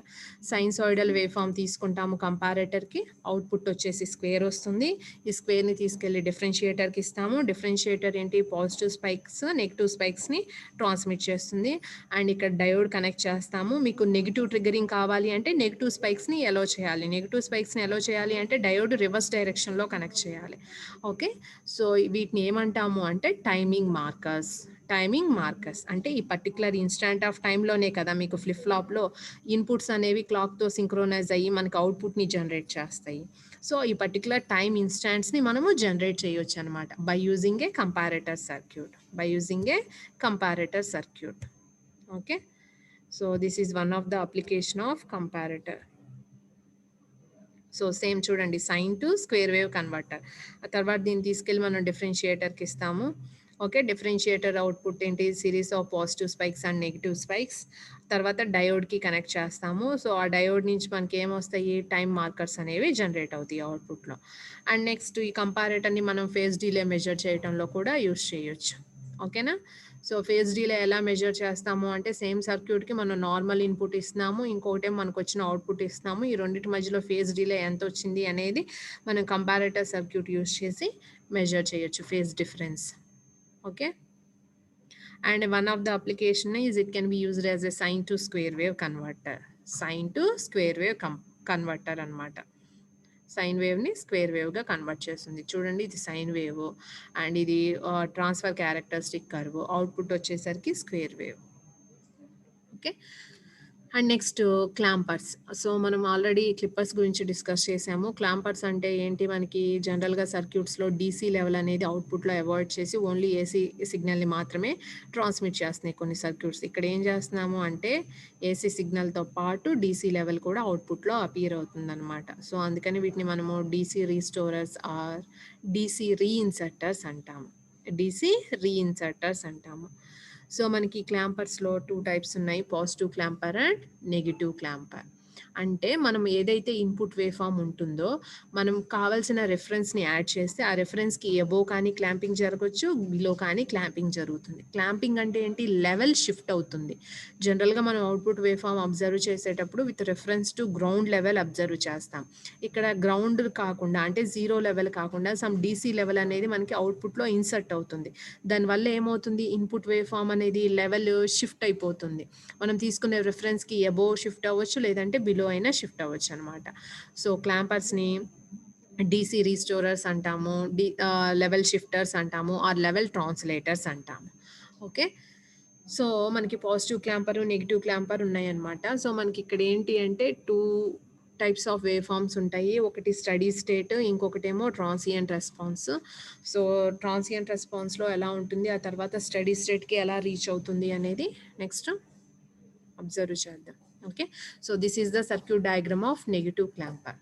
Sinusoidal wave form తీసుకుంటాము కంపారేటర్‌కి. అవుట్‌పుట్ వచ్చేసి స్క్వేర్ వస్తుంది. ఈ స్క్వేర్‌ని తీసుకెళ్ళి డిఫరెన్షియేటర్‌కి ఇస్తాము. డిఫరెన్షియేటర్ ఏంటి పాజిటివ్ స్పైక్స్, నెగెటివ్ స్పైక్స్‌ని ట్రాన్స్మిట్ చేస్తుంది. అండ్ ఇక్కడ డయోడ్ కనెక్ట్ చేస్తాము. మీకు నెగెటివ్ ట్రిగ్గరింగ్ కావాలి అంటే నెగెటివ్ స్పైక్స్‌ని ఎలో చేయాలి. నెగెటివ్ స్పైక్స్‌ని ఎలో చేయాలి అంటే డయోడ్ రివర్స్ డైరెక్షన్‌లో కనెక్ట్ చేయాలి. ఓకే. సో, వీటిని ఏమంటాము అంటే టైమింగ్ మార్కర్స్ అంటే ఈ పర్టిక్యులర్ ఇన్‌స్టాంట్ ఆఫ్ టైమ్‌లోనే కదా మీకు ఫ్లిప్ ఫ్లాప్‌లో ఇన్పుట్స్ అనేవి క్లాక్‌తో సింక్రోనైజ్ అయ్యి మనకు అవుట్‌పుట్‌ని జనరేట్ చేస్తాయి. సో, ఈ పర్టిక్యులర్ టైమ్ ఇన్‌స్టాంట్స్‌ని మనము జనరేట్ చేయొచ్చనమాట by using a comparator circuit. Okay. So, this is one of the application of comparator. So, same చూడండి sine to square wave converter. ఆ తర్వాత దీన్ని తీసుకెళ్ళి మనం డిఫరెన్షియేటర్‌కి ఇస్తాము. ఓకే. డిఫరెన్షియేటర్ అవుట్‌పుట్ ఏంటి? Series of positive spikes and negative spikes. తర్వాత డయోడ్‌కి కనెక్ట్ చేస్తాము. సో, ఆ డయోడ్ నుంచి మనకి ఏమొస్తాయి? టైమ్ మార్కర్స్ అనేవి జనరేట్ అవుతాయి అవుట్‌పుట్‌లో. అండ్ నెక్స్ట్ ఈ కంపారేటర్‌ని మనం ఫేజ్ డిలే మెజర్ చేయటంలో కూడా యూజ్ చేయొచ్చు. ఓకేనా? సో, ఫేజ్ డిలే ఎలా మెజర్ చేస్తాము అంటే సేమ్ సర్క్యూట్‌కి మనం నార్మల్ ఇన్పుట్ ఇస్తున్నాము. ఇంకొకటేమో మనకొచ్చిన అవుట్‌పుట్ ఇస్తున్నాము. ఈ రెండిటి మధ్యలో ఫేజ్ డిలే ఎంతొచ్చింది అనేది మనం కంపారేటర్ సర్క్యూట్ యూజ్ చేసి మెజర్ చేయొచ్చు phase difference. Okay. And one of the application is it can be used as a sine to square wave converter. Sine to square wave converter అనమాట. Sine వేవ్‌ని square వేవ్‌గా convert చేస్తుంది. చూడండి ఇది sine wave and ఇది transfer characteristic curve. Output వచ్చేసరికి square wave. Okay. And next clampers. So, మనం already clippers గురించి డిస్కస్ చేసాము. క్లాంపర్స్ అంటే ఏంటి మనకి జనరల్‌గా సర్క్యూట్స్‌లో డీసీ లెవెల్ అనేది అవుట్‌పుట్‌లో అవాయిడ్ చేసి ఓన్లీ ఏసీ సిగ్నల్‌ని మాత్రమే ట్రాన్స్మిట్ చేస్తున్నాయి కొన్ని సర్క్యూట్స్. ఇక్కడ ఏం చేస్తున్నాము అంటే ఏసీ సిగ్నల్‌తో పాటు డీసీ లెవెల్ కూడా అవుట్‌పుట్‌లో అపియర్ అవుతుందనమాట. సో, అందుకని వీటిని మనము డీసీ రీస్టోరర్స్ ఆర్ డీసీ రీఇన్సర్టర్స్ అంటాము. డీసీ రీఇన్సర్టర్స్ అంటాము. సో, మనకి క్లాంపర్స్‌లో 2 టైప్స్ ఉన్నాయి. Positive clamper and negative clamper. అంటే మనం ఏదైతే ఇన్పుట్ వేవ్ ఫార్మ్ ఉంటుందో, మనం కావాల్సిన రిఫరెన్స్‌ని యాడ్ చేస్తే, ఆ రిఫరెన్స్‌కి అబోవ్ కానీ క్లాంపింగ్ జరగొచ్చు, బిలో కానీ క్లాంపింగ్ జరుగుతుంది. క్లాంపింగ్ అంటే ఏంటి? లెవెల్ షిఫ్ట్ అవుతుంది. జనరల్‌గా మనం అవుట్పుట్ వేవ్ ఫార్మ్ అబ్జర్వ్ చేసేటప్పుడు with reference to ground level observe చేస్తాం. ఇక్కడ గ్రౌండ్ కాకుండా అంటే 0 లెవెల్ కాకుండా సమ్ డీసీ లెవెల్ అనేది మనకి అవుట్పుట్‌లో ఇన్సర్ట్ అవుతుంది. దానివల్ల ఏమవుతుంది? ఇన్పుట్ వేవ్ ఫార్మ్ అనేది లెవెల్ షిఫ్ట్ అయిపోతుంది. మనం తీసుకునే రిఫరెన్స్‌కి అబోవ్ షిఫ్ట్ అవ్వచ్చు, లేదంటే బిలో అయినా షిఫ్ట్ అవ్వచ్చనమాట. సో, క్లాంపర్స్‌ని డీసీ రీస్టోరర్స్ అంటాము, లెవెల్ షిఫ్టర్స్ అంటాము, ఆర్ లెవెల్ ట్రాన్స్‌లేటర్స్ అంటాము. ఓకే. సో, మనకి పాజిటివ్ క్లాంపర్, నెగెటివ్ క్లాంపర్ ఉన్నాయన్నమాట. సో, మనకి ఇక్కడ ఏంటి అంటే 2 టైప్స్ ఆఫ్ వేవ్ ఫార్మ్స్ ఉంటాయి. ఒకటి స్టడీ స్టేట్, ఇంకొకటేమో ట్రాన్సియంట్ రెస్పాన్స్. సో, ట్రాన్సియంట్ రెస్పాన్స్‌లో ఎలా ఉంటుంది? ఆ తర్వాత స్టడీ స్టేట్‌కి ఎలా రీచ్ అవుతుంది అనేది నెక్స్ట్ అబ్జర్వ్ చేద్దాం. Okay. So, this is the circuit diagram of negative clamper.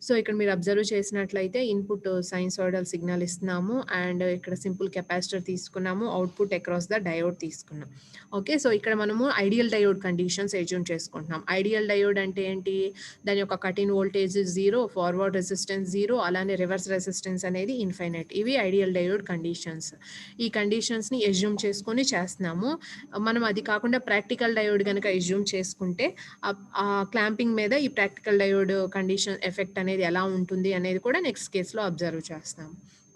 So ఇక్కడ మీరు అబ్జర్వ్ చేసినట్లయితే ఇన్పుట్ సైనూసోయిడల్ సిగ్నల్ ఇస్తున్నాము అండ్ ఇక్కడ సింపుల్ కెపాసిటర్ తీసుకున్నాము, అవుట్పుట్ అక్రాస్ ద డయోడ్ తీసుకున్నాం. ఓకే, సో ఇక్కడ మనము ఐడియల్ డయోడ్ కండిషన్స్ అజ్యూమ్ చేసుకుంటున్నాం. ఐడియల్ డయోడ్ అంటే ఏంటి, దాని యొక్క cut in voltage 0, forward resistance 0, అలానే రివర్స్ రెసిస్టెన్స్ అనేది ఇన్ఫైనైట్. ఇవి ఐడియల్ డయోడ్ కండిషన్స్. ఈ కండిషన్స్ని అజ్యూమ్ చేసుకొని చేస్తున్నాము. మనం అది కాకుండా ప్రాక్టికల్ డయోడ్ కనుక అజ్యూమ్ చేసుకుంటే ఆ క్లాంపింగ్ మీద ఈ ప్రాక్టికల్ డయోడ్ కండిషన్ ఎఫెక్ట్ అనేది ఎలా ఉంటుంది అనేది కూడా నెక్స్ట్ కేసులో అబ్జర్వ్ చేస్తాం.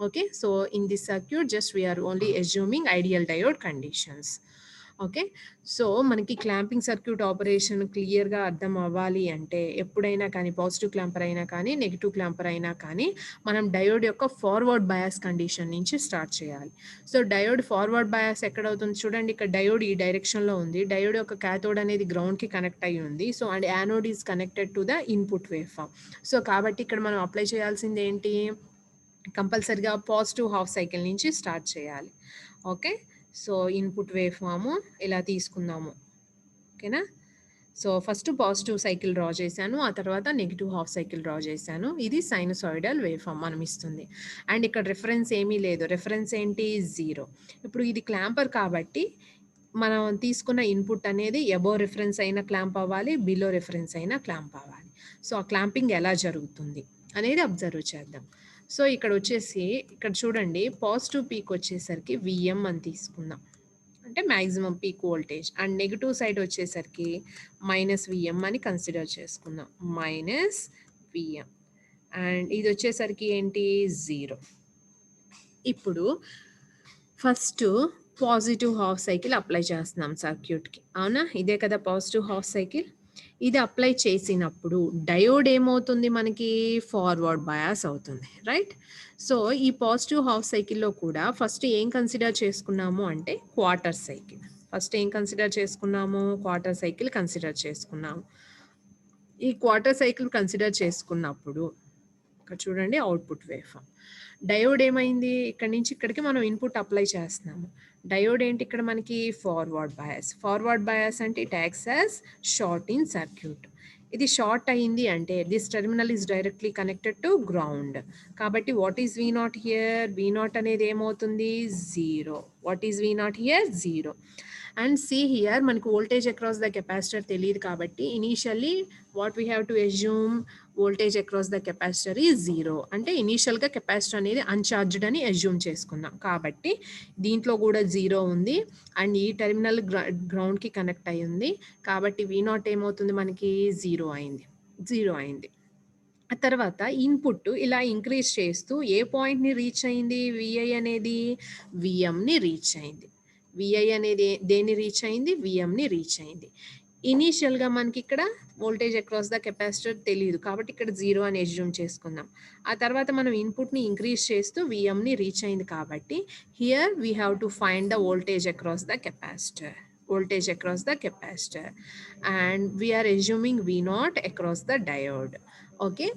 Okay, so in this circuit just we're only assuming ideal diode conditions. Okay, so మనకి క్లాంపింగ్ సర్క్యూట్ ఆపరేషన్ క్లియర్గా అర్థం అవ్వాలి అంటే ఎప్పుడైనా కానీ పాజిటివ్ క్లాంపర్ అయినా కానీ నెగిటివ్ క్లాంపర్ అయినా కానీ మనం డయోడ్ యొక్క ఫార్వర్డ్ బయాస్ కండిషన్ నుంచి స్టార్ట్ చేయాలి. సో డయోడ్ ఫార్వర్డ్ బయాస్ ఎక్కడ అవుతుంది చూడండి, ఇక్కడ డయోడ్ ఈ డైరెక్షన్లో ఉంది, డయోడ్ యొక్క క్యాథోడ్ అనేది గ్రౌండ్కి కనెక్ట్ అయ్యి ఉంది. So and anode is connected to the input wave form. So కాబట్టి ఇక్కడ మనం అప్లై చేయాల్సింది ఏంటి, కంపల్సరిగా పాజిటివ్ హాఫ్ సైకిల్ నుంచి స్టార్ట్ చేయాలి. Okay, so input wave form ఇలా తీసుకుందాము. ఓకేనా, so first positive cycle draw చేశాను, ఆ తర్వాత నెగిటివ్ హాఫ్ సైకిల్ డ్రా చేశాను. ఇది సైనూసోయిడల్ వేవ్ ఫామ్ మనం ఇస్తుంది. అండ్ ఇక్కడ రిఫరెన్స్ ఏమీ లేదు, రిఫరెన్స్ ఏంటి 0. ఇప్పుడు ఇది క్లాంపర్ కాబట్టి మనం తీసుకున్న ఇన్పుట్ అనేది అబోవ్ రిఫరెన్స్ అయినా క్లాంప్ అవ్వాలి, బిలో రిఫరెన్స్ అయినా క్లాంప్ అవ్వాలి. సో ఆ క్లాంపింగ్ ఎలా జరుగుతుంది అనేది అబ్జర్వ్ చేద్దాం. సో ఇక్కడ వచ్చేసి ఇక్కడ చూడండి, పాజిటివ్ పీక్ వచ్చేసరికి విఎం అని తీసుకుందాం, అంటే maximum peak voltage. And negative side వచ్చేసరికి మైనస్ విఎం అని కన్సిడర్ చేసుకుందాం, మైనస్ విఎం. అండ్ ఇది వచ్చేసరికి ఏంటి 0. ఇప్పుడు first positive half cycle apply చేస్తున్నాం సర్క్యూట్కి, అవునా, ఇదే కదా పాజిటివ్ హాఫ్ సైకిల్. ఇది అప్లై చేసినప్పుడు డయోడ్ ఏమవుతుంది, మనకి ఫార్వర్డ్ బయాస్ అవుతుంది, రైట్. సో ఈ పాజిటివ్ హాఫ్ సైకిల్లో కూడా ఫస్ట్ ఏం కన్సిడర్ చేసుకున్నాము అంటే క్వార్టర్ సైకిల్. ఫస్ట్ ఏం కన్సిడర్ చేసుకున్నాము, క్వార్టర్ సైకిల్ కన్సిడర్ చేసుకున్నాము. ఈ క్వార్టర్ సైకిల్ కన్సిడర్ చేసుకున్నప్పుడు ఇక్కడ చూడండి అవుట్పుట్ వేవ్ ఫామ్. డయోడ్ ఏమైంది, ఇక్కడి నుంచి ఇక్కడికి మనం ఇన్పుట్ అప్లై చేస్తున్నాము. డయోడ్ ఏంటి ఇక్కడ మనకి ఫార్వర్డ్ బయాస్. ఫార్వర్డ్ బయాస్ అంటే it acts as short in circuit. ఇది షార్ట్ అయింది అంటే this terminal is directly connected to ground. కాబట్టి what is V naught here, V naught అనేది ఏమవుతుంది 0. What is V naught here 0. And C here మనకు voltage across the capacitor తెలియదు కాబట్టి initially what we have to assume, voltage across the capacitor is 0. అంటే ఇనీషియల్గా capacitor అనేది అన్చార్జ్డ్ అని assume చేసుకున్నాం కాబట్టి దీంట్లో కూడా 0 ఉంది. అండ్ ఈ టెర్మినల్ గ్రౌండ్కి కనెక్ట్ అయ్యి ఉంది కాబట్టి వి నాట్ ఏమవుతుంది మనకి 0 అయింది. ఆ తర్వాత ఇన్పుట్ ఇలా ఇంక్రీజ్ చేస్తూ ఏ పాయింట్ని రీచ్ అయింది, విఐ అనేది విఎంని రీచ్ అయింది. విఐ అనేది దేన్ని రీచ్ అయింది, విఎంని రీచ్ అయింది. ఇనీషియల్గా మనకి ఇక్కడ వోల్టేజ్ అక్రాస్ ద కెపాసిటర్ తెలియదు కాబట్టి ఇక్కడ 0 అని అజ్యూమ్ చేసుకుందాం. ఆ తర్వాత మనం ఇన్పుట్ని ఇంక్రీజ్ చేస్తూ విఎంని రీచ్ అయింది కాబట్టి here we have to find the voltage across the capacitor. voltage across the capacitor and we are assuming V0 across the diode. Okay,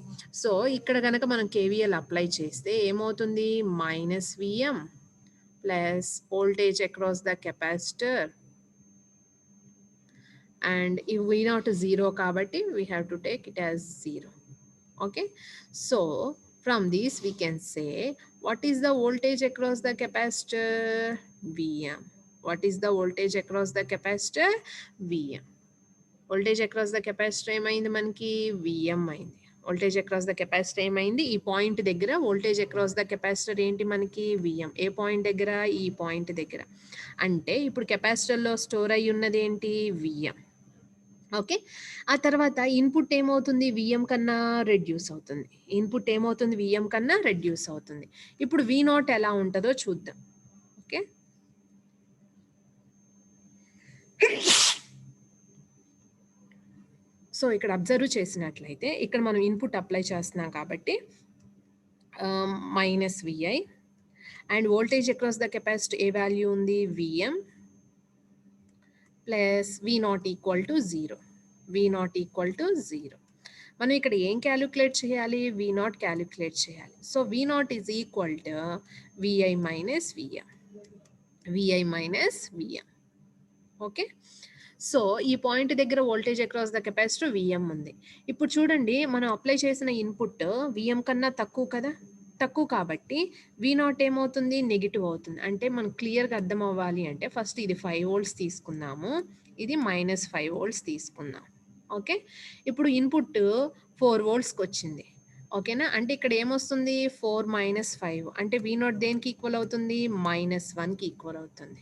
so ఇక్కడ కనుక మనం కేవీఎల్ అప్లై చేస్తే ఏమవుతుంది, minus VM plus voltage across the capacitor and ఈ V0 0 కాబట్టి we have to take it as 0. Okay, so from this we can say what is the voltage across the capacitor, Vm. What is the voltage across the capacitor, Vm. Voltage across the capacitor ఏమైంది మనకి Vm అయింది. Voltage across the capacitor ఏమైంది, ఈ point దగ్గర voltage across the capacitor ఏంటి మనకి VM. ఏ point దగ్గర, ఈ పాయింట్ దగ్గర. అంటే ఇప్పుడు కెపాసిటర్లో స్టోర్ అయ్యి ఉన్నది ఏంటి విఎం. ఓకే, ఆ తర్వాత ఇన్పుట్ ఏమవుతుంది విఎం కన్నా రెడ్యూస్ అవుతుంది. ఇన్పుట్ ఏమవుతుంది విఎం కన్నా రెడ్యూస్ అవుతుంది. ఇప్పుడు V0 ఎలా ఉంటుందో చూద్దాం. ఓకే, సో ఇక్కడ అబ్జర్వ్ చేసినట్లయితే ఇక్కడ మనం ఇన్పుట్ అప్లై చేస్తున్నాం కాబట్టి minus VI and voltage across the capacitor ఏ వాల్యూ ఉంది VM plus V0 equal to 0. V0 equal to 0. మనం ఇక్కడ ఏం క్యాలిక్యులేట్ చేయాలి, V0 క్యాలిక్యులేట్ చేయాలి. So V0 is equal to VI minus VM. VI minus VM. Okay, so ఈ point దగ్గర voltage across the capacitor VM ఉంది. ఇప్పుడు చూడండి మనం అప్లై చేసిన ఇన్పుట్ విఎం కన్నా తక్కువ కదా, తక్కువ కాబట్టి వి నాట్ ఏమవుతుంది, నెగిటివ్ అవుతుంది. అంటే మనకు క్లియర్గా అర్థం అవ్వాలి అంటే ఫస్ట్ ఇది 5 వోల్ట్స్ తీసుకున్నాము, ఇది -5 వోల్ట్స్ తీసుకున్నాం. ఓకే, ఇప్పుడు ఇన్పుట్ 4 వోల్ట్స్కి వచ్చింది. ఓకేనా, అంటే ఇక్కడ ఏమొస్తుంది 4 - 5 అంటే వి నాట్ దేనికి ఈక్వల్ అవుతుంది, -1కి ఈక్వల్ అవుతుంది.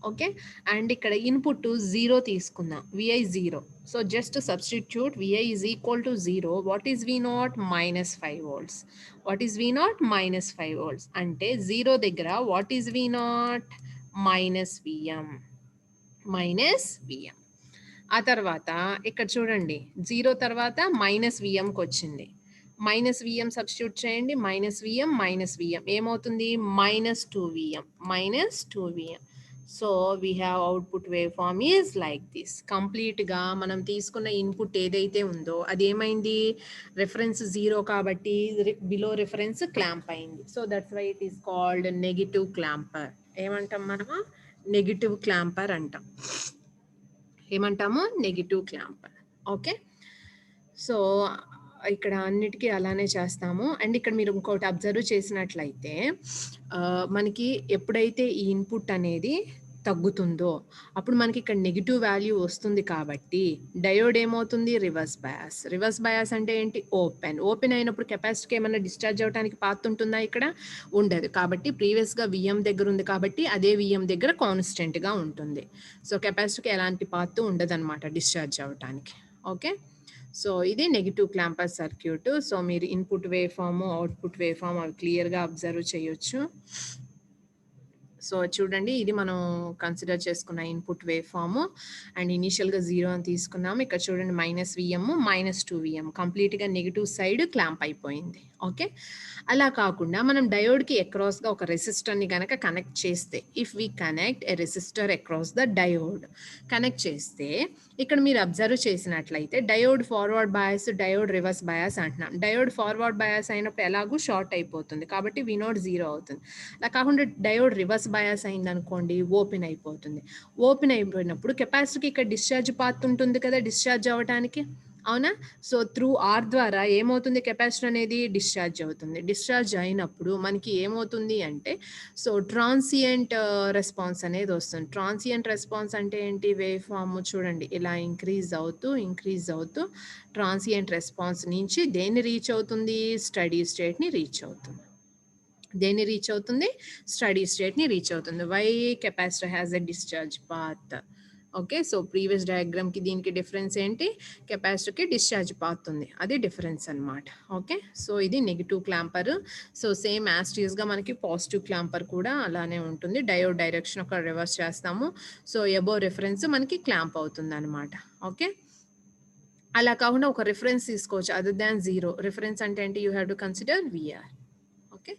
ఓకే, అండ్ ఇక్కడ ఇన్పుట్ 0 తీసుకుందాం, VI 0. So just substitute VI is equal to 0. What is V naught, -5 volts. What is V naught, -5 volts. అంటే 0 దగ్గర what is V naught, -VM. -VM. ఆ తర్వాత ఇక్కడ చూడండి 0 తర్వాత -విఎంకి వచ్చింది. -విఎం సబ్స్టిట్యూట్ చేయండి, -విఎం ఏమవుతుంది, -2విఎం. -2విఎం. So we have output wave form is like this. కంప్లీట్గా మనం తీసుకున్న ఇన్పుట్ ఏదైతే ఉందో అది ఏమైంది, రెఫరెన్స్ 0 కాబట్టి బిలో రెఫరెన్స్ క్లాంప్ అయింది. So that's why it is called negative clamper. ఏమంటాం మనము, నెగిటివ్ క్లాంపర్ అంటాం. ఏమంటాము, నెగిటివ్ క్లాంపర్. ఓకే, సో ఇక్కడ అన్నిటికీ అలానే చేస్తాము. అండ్ ఇక్కడ మీరు ఇంకోటి అబ్జర్వ్ చేసినట్లయితే మనకి ఎప్పుడైతే ఈ ఇన్పుట్ అనేది తగ్గుతుందో అప్పుడు మనకి ఇక్కడ నెగిటివ్ వాల్యూ వస్తుంది కాబట్టి డయోడ్ ఏమవుతుంది, రివర్స్ బయాస్. రివర్స్ బయాస్ అంటే ఏంటి, ఓపెన్ అయినప్పుడు కెపాసిటీకి ఏమైనా డిశ్చార్జ్ అవ్వడానికి పాత్ ఉంటుందా, ఇక్కడ ఉండదు. కాబట్టి ప్రీవియస్గా విఎం దగ్గర ఉంది కాబట్టి అదే విఎం దగ్గర కాన్స్టెంట్గా ఉంటుంది. సో కెపాసిటీకి ఎలాంటి పాత్ ఉండదు అనమాట డిశ్చార్జ్ అవ్వడానికి. ఓకే, సో ఇది నెగిటివ్ క్లాంపర్ సర్క్యూట్. సో మీరు input wave form, output wave form అవి క్లియర్గా అబ్జర్వ్ చేయొచ్చు. సో చూడండి ఇది మనం కన్సిడర్ చేసుకున్న ఇన్పుట్ వేవ్ ఫామ్. అండ్ ఇనీషియల్గా 0 అని తీసుకున్నాము. ఇక్కడ చూడండి -విఎం, -2విఎం కంప్లీట్గా నెగిటివ్ సైడ్ క్లాంప్ అయిపోయింది. ఓకే, అలా కాకుండా మనం డయోడ్కి అక్రాస్గా ఒక రెసిస్టర్ని కనుక కనెక్ట్ చేస్తే, if we connect a resistor across the diode, connect చేస్తే ఇక్కడ మీరు అబ్జర్వ్ చేసినట్లయితే diode forward bias, diode reverse bias అంటున్నాం. డయోడ్ ఫార్వర్డ్ బయాస్ అయినప్పుడు ఎలాగూ షార్ట్ అయిపోతుంది కాబట్టి వి నాట్ 0 అవుతుంది. అలా కాకుండా డయోడ్ రివర్స్ బయాస్ అయింది అనుకోండి, ఓపెన్ అయిపోతుంది. ఓపెన్ అయిపోయినప్పుడు కెపాసిటీకి ఇక్కడ డిశ్చార్జ్ పాత్ ఉంటుంది కదా డిశ్చార్జ్ అవ్వడానికి, అవునా. సో త్రూ ఆర్ ద్వారా ఏమవుతుంది, కెపాసిటర్ అనేది డిశ్చార్జ్ అవుతుంది. డిశ్చార్జ్ అయినప్పుడు మనకి ఏమవుతుంది అంటే, సో ట్రాన్సియంట్ రెస్పాన్స్ అనేది వస్తుంది. ట్రాన్సియంట్ రెస్పాన్స్ అంటే ఏంటి, వేవ్ ఫామ్ చూడండి ఇలా ఇంక్రీజ్ అవుతూ ట్రాన్సియంట్ రెస్పాన్స్ నుంచి దేన్ని రీచ్ అవుతుంది, స్టడీ స్టేట్ని రీచ్ అవుతుంది. దేన్ని రీచ్ అవుతుంది, స్టడీ స్టేట్ని రీచ్ అవుతుంది. Why, capacitor has a discharge path. Okay, so previous డయాగ్రామ్కి దీనికి డిఫరెన్స్ ఏంటి, కెపాసిటర్కి డిశ్చార్జ్ పాత్ ఉంది, అది డిఫరెన్స్ అనమాట. ఓకే, సో ఇది నెగిటివ్ క్లాంపర్. సో సేమ్ యాస్టీస్గా మనకి పాజిటివ్ క్లాంపర్ కూడా అలానే ఉంటుంది. డయోడ్ డైరెక్షన్ ఒక రివర్స్ చేస్తాము. సో ఎబో రిఫరెన్స్ మనకి క్లాంప్ అవుతుంది అనమాట. ఓకే, అలా కాకుండా ఒక రిఫరెన్స్ తీసుకోవచ్చు అదర్ దాన్ 0. రిఫరెన్స్ అంటే ఏంటి, you have to consider VR. Okay,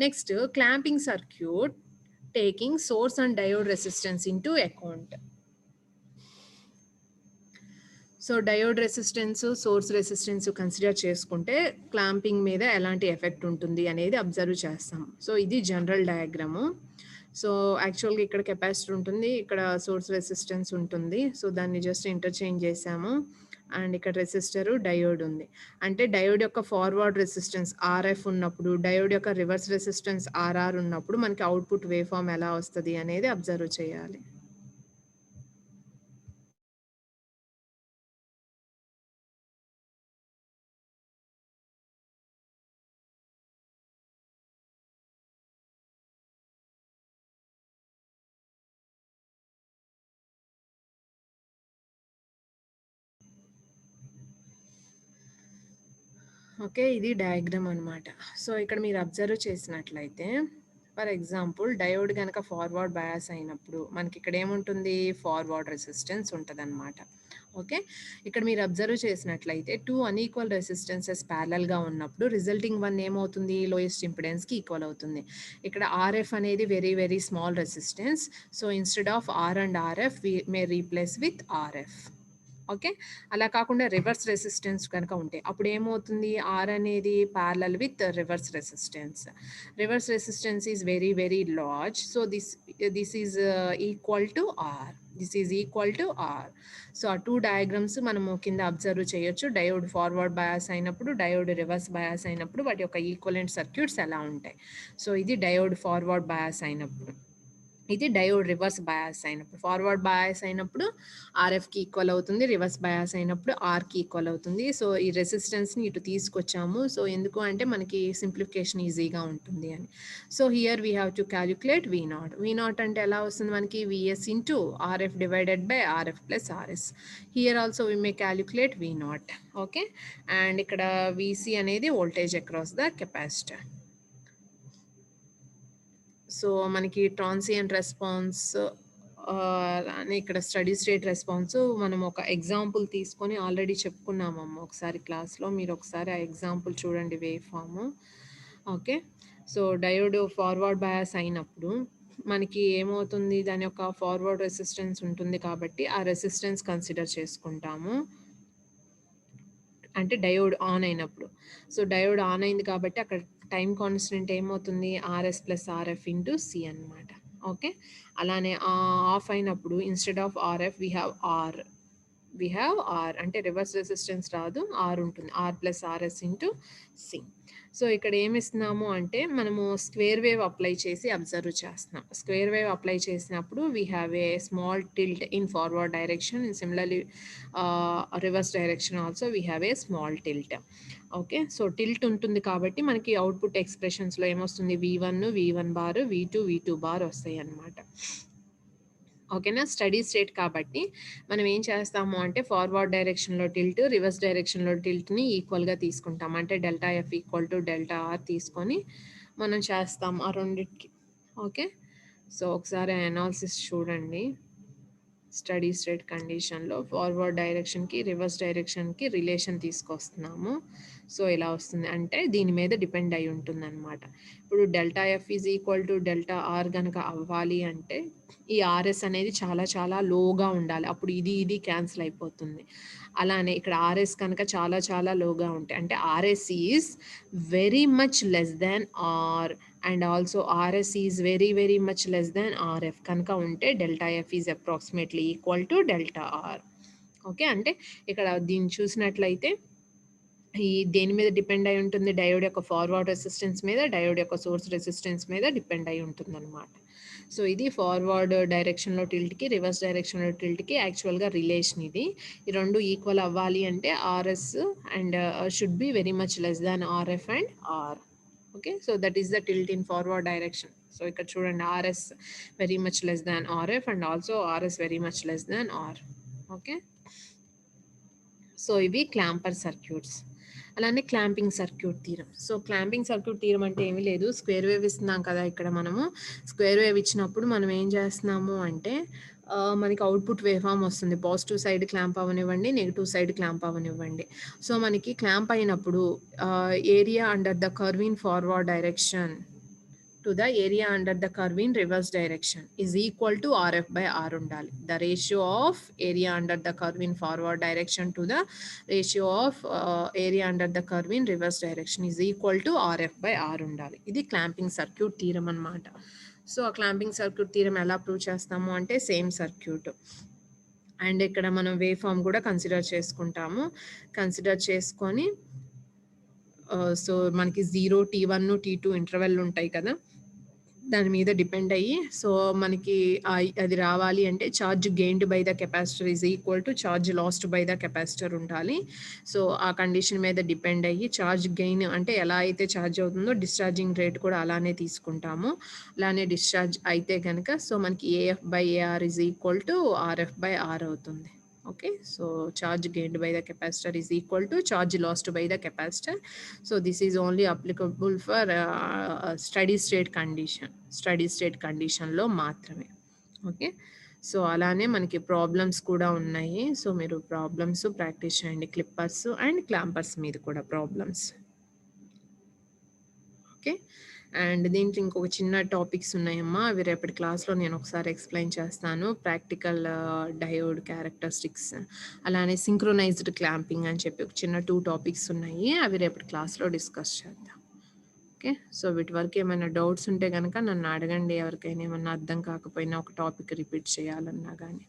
next clamping circuit taking source and diode resistance into account. So diode resistance, source resistance consider చేసుకుంటే క్లాంపింగ్ మీద ఎలాంటి ఎఫెక్ట్ ఉంటుంది అనేది అబ్జర్వ్ చేస్తాం. సో ఇది జనరల్ డయాగ్రాము. సో యాక్చువల్గా ఇక్కడ కెపాసిటర్ ఉంటుంది, ఇక్కడ సోర్స్ రెసిస్టెన్స్ ఉంటుంది. సో దాన్ని జస్ట్ ఇంటర్చేంజ్ చేసాము. అండ్ ఇక్కడ రెసిస్టర్, డయోడ్ ఉంది. అంటే డయోడ్ యొక్క ఫార్వర్డ్ రెసిస్టెన్స్ ఆర్ఎఫ్ ఉన్నప్పుడు, డయోడ్ యొక్క రివర్స్ రెసిస్టెన్స్ ఆర్ఆర్ ఉన్నప్పుడు మనకి అవుట్పుట్ వేవ్ ఫామ్ ఎలా వస్తుంది అనేది అబ్జర్వ్ చేయాలి. ఓకే, ఇది డయాగ్రామ్ అనమాట. సో ఇక్కడ మీరు అబ్జర్వ్ చేసినట్లయితే ఫర్ ఎగ్జాంపుల్ డయోడ్ కనుక ఫార్వర్డ్ బయాస్ అయినప్పుడు మనకి ఇక్కడ ఏముంటుంది, ఫార్వర్డ్ రెసిస్టెన్స్ ఉంటుంది అనమాట. ఓకే, ఇక్కడ మీరు అబ్జర్వ్ చేసినట్లయితే 2 అన్ఈక్వల్ రెసిస్టెన్సెస్ ప్యారలల్గా ఉన్నప్పుడు రిజల్టింగ్ వన్ ఏమవుతుంది, లోయెస్ట్ ఇంపిడెన్స్కి ఈక్వల్ అవుతుంది. ఇక్కడ ఆర్ఎఫ్ అనేది very very small resistance. So instead of R and RF we may replace with RF. Okay. అలా కాకుండా రివర్స్ రెసిస్టెన్స్ కనుక ఉంటే అప్పుడు ఏమవుతుంది? ఆర్ అనేది parallel with reverse resistance. Reverse resistance is very very large. So this is equal to R. This is equal to R. So ఆ 2 diagrams మనము కింద అబ్జర్వ్ చేయొచ్చు. డయోడ్ ఫార్వర్డ్ బయాస్ అయినప్పుడు, డయోడ్ రివర్స్ బయాస్ అయినప్పుడు వాటి యొక్క equivalent circuits ఎలా ఉంటాయి. సో ఇది డయోడ్ ఫార్వర్డ్ బయాస్ అయినప్పుడు. ఇది డయోడ్ రివర్స్ బయాస్ అయినప్పుడు. ఫార్వర్డ్ బయాస్ అయినప్పుడు ఆర్ఎఫ్కి ఈక్వల్ అవుతుంది, రివర్స్ బయాస్ అయినప్పుడు ఆర్కి ఈక్వల్ అవుతుంది. సో ఈ రెసిస్టెన్స్ని ఇటు తీసుకొచ్చాము. సో ఎందుకు అంటే మనకి సింప్లిఫికేషన్ ఈజీగా ఉంటుంది అని. So here we have to calculate V naught. V naught అంటే ఎలా వస్తుంది మనకి? VS into RF divided by RF plus RS. Here also we may calculate V naught. Okay. And ఇక్కడ విసి అనేది voltage across the capacitor. So మనకి transient response అని ఇక్కడ steady state response మనం ఒక ఎగ్జాంపుల్ తీసుకొని ఆల్రెడీ చెప్పుకున్నామమ్మ ఒకసారి క్లాస్లో. మీరు ఒకసారి ఆ ఎగ్జాంపుల్ చూడండి, wave form. Okay. So diode forward bias అయినప్పుడు మనకి ఏమవుతుంది? దాని యొక్క ఫార్వర్డ్ రెసిస్టెన్స్ ఉంటుంది కాబట్టి ఆ రెసిస్టెన్స్ కన్సిడర్ చేసుకుంటాము, అంటే డయోడ్ ఆన్ అయినప్పుడు. సో డయోడ్ ఆన్ అయింది కాబట్టి అక్కడ టైం కాన్స్టెంట్ ఏమవుతుంది? RS plus RF into C అనమాట. ఓకే. అలానే ఆఫ్ అయినప్పుడు instead of RF we have R, అంటే రివర్స్ రెసిస్టెన్స్ రాదు, ఆర్ ఉంటుంది. R plus RS into C. So ఇక్కడ ఏమి ఇస్తున్నాము అంటే మనము స్క్వేర్ వేవ్ అప్లై చేసి అబ్జర్వ్ చేస్తున్నాం. స్క్వేర్ వేవ్ అప్లై చేసినప్పుడు we have a small tilt in forward direction. Similarly reverse direction also we have a small tilt. Okay. So tilt ఉంటుంది కాబట్టి మనకి అవుట్పుట్ ఎక్స్ప్రెషన్స్లో ఏమొస్తుంది? V1 బార్, V2 బార్ వస్తాయి అన్నమాట. ఓకేనా? స్టడీ స్టేట్ కాబట్టి మనం ఏం చేస్తాము అంటే ఫార్వర్డ్ డైరెక్షన్లో టిల్ట్, రివర్స్ డైరెక్షన్లో టిల్ట్ని ఈక్వల్గా తీసుకుంటాం. అంటే delta F equal to delta R తీసుకొని మనం చేస్తాం ఆ రెండింటికి. ఓకే. సో ఒకసారి అనాలిసిస్ చూడండి. స్టడీ స్టేట్ కండిషన్లో ఫార్వర్డ్ డైరెక్షన్కి, రివర్స్ డైరెక్షన్కి రిలేషన్ తీసుకొస్తున్నాము. సో ఇలా వస్తుంది అంటే దీని మీద డిపెండ్ అయి ఉంటుందన్నమాట. ఇప్పుడు delta F is equal to delta R కనుక అవ్వాలి అంటే ఈ ఆర్ఎస్ అనేది చాలా చాలా లోగా ఉండాలి. అప్పుడు ఇది క్యాన్సిల్ అయిపోతుంది. అలానే ఇక్కడ ఆర్ఎస్ కనుక చాలా చాలా లోగా ఉంటాయి అంటే RS is very much less than R and also RS is very very much less than RF కనుక ఉంటే delta F is approximately equal to delta R. Okay. అంటే ఇక్కడ దీన్ని చూసినట్లయితే ఈ దేని మీద డిపెండ్ అయి ఉంటుంది? డయోడ్ యొక్క ఫార్వర్డ్ రెసిస్టెన్స్ మీద, డయోడ్ యొక్క సోర్స్ రెసిస్టెన్స్ మీద డిపెండ్ అయి ఉంటుందన్నమాట. సో ఇది ఫార్వర్డ్ డైరెక్షన్లో టిల్ట్కి, రివర్స్ డైరెక్షన్లో టిల్ట్కి యాక్చువల్గా రిలేషన్ ఇది. ఈ రెండు ఈక్వల్ అవ్వాలి అంటే RS and should be very much less than RF and R. Okay. So that is the tilt in forward direction. So ఇక్కడ చూడండి, RS very much less than RF and also RS very much less than R. Okay. So ఇవి clamper circuits. అలానే clamping circuit theorem. So clamping circuit theorem అంటే ఏమీ లేదు, square wave ఇస్తున్నాం కదా ఇక్కడ మనము. స్క్వేర్ వేవ్ ఇచ్చినప్పుడు మనం ఏం చేస్తున్నాము అంటే మనకి అవుట్పుట్ వేవ్ ఫామ్ వస్తుంది. పాజిటివ్ సైడ్ క్లాంప్ అవ్వనివ్వండి, నెగిటివ్ సైడ్ క్లాంప్ అవ్వనివ్వండి. సో మనకి క్లాంప్ అయినప్పుడు area under the curve in forward direction to the area under the curve in reverse direction is equal to RF by R undali. The ratio of area under the curve in forward direction to the ratio of area under the curve in reverse direction is equal to RF by R undali. Idi clamping circuit theorem annamata. So a clamping circuit theorem ela prove chestamu ante same circuit. And ఇక్కడ మనం wave form కూడా consider చేసుకుంటాము. Consider చేసుకొని so మనకి 0, T1, T2 interval ఉంటాయి కదా, దాని మీద డిపెండ్ అయ్యి సో మనకి అది రావాలి అంటే charge gained by the capacitor is equal to charge last by the capacitor ఉండాలి. సో ఆ కండిషన్ మీద డిపెండ్ అయ్యి ఛార్జ్ గెయిన్ అంటే ఎలా అయితే ఛార్జ్ అవుతుందో డిశ్చార్జింగ్ రేట్ కూడా అలానే తీసుకుంటాము. అలానే డిశ్చార్జ్ అయితే కనుక సో మనకి AF by AR is equal to RF by R అవుతుంది. Okay, so charge gained by the capacitor is equal to charge lost by the capacitor. So this is only applicable for steady state condition లో మాత్రమే. Okay. So అలానే మనకి problems కూడా ఉన్నాయి. So మీరు problems practice చేయండి, Clippers and క్లాంపర్స్ మీద కూడా ప్రాబ్లమ్స్. ఓకే. అండ్ దీంట్లో ఇంకొక చిన్న టాపిక్స్ ఉన్నాయమ్మా. అవి రేపటి క్లాస్‌లో నేను ఒకసారి ఎక్స్‌ప్లెయిన్ చేస్తాను. ప్రాక్టికల్ డయోడ్ క్యారెక్టరిస్టిక్స్, అలానే సింక్రోనైజ్డ్ క్లాంపింగ్ అని చెప్పి ఒక చిన్న 2 టాపిక్స్ ఉన్నాయి. అవి రేపటి క్లాస్‌లో డిస్కస్ చేద్దాం. ఓకే. సో, వీటి వరకు ఏమైనా డౌట్స్ ఉంటే గనక నన్ను అడగండి. ఎవరికైనా ఏమన్నా అర్థం కాకపోయినా ఒక టాపిక్ రిపీట్ చేయాలన్నా గానీ.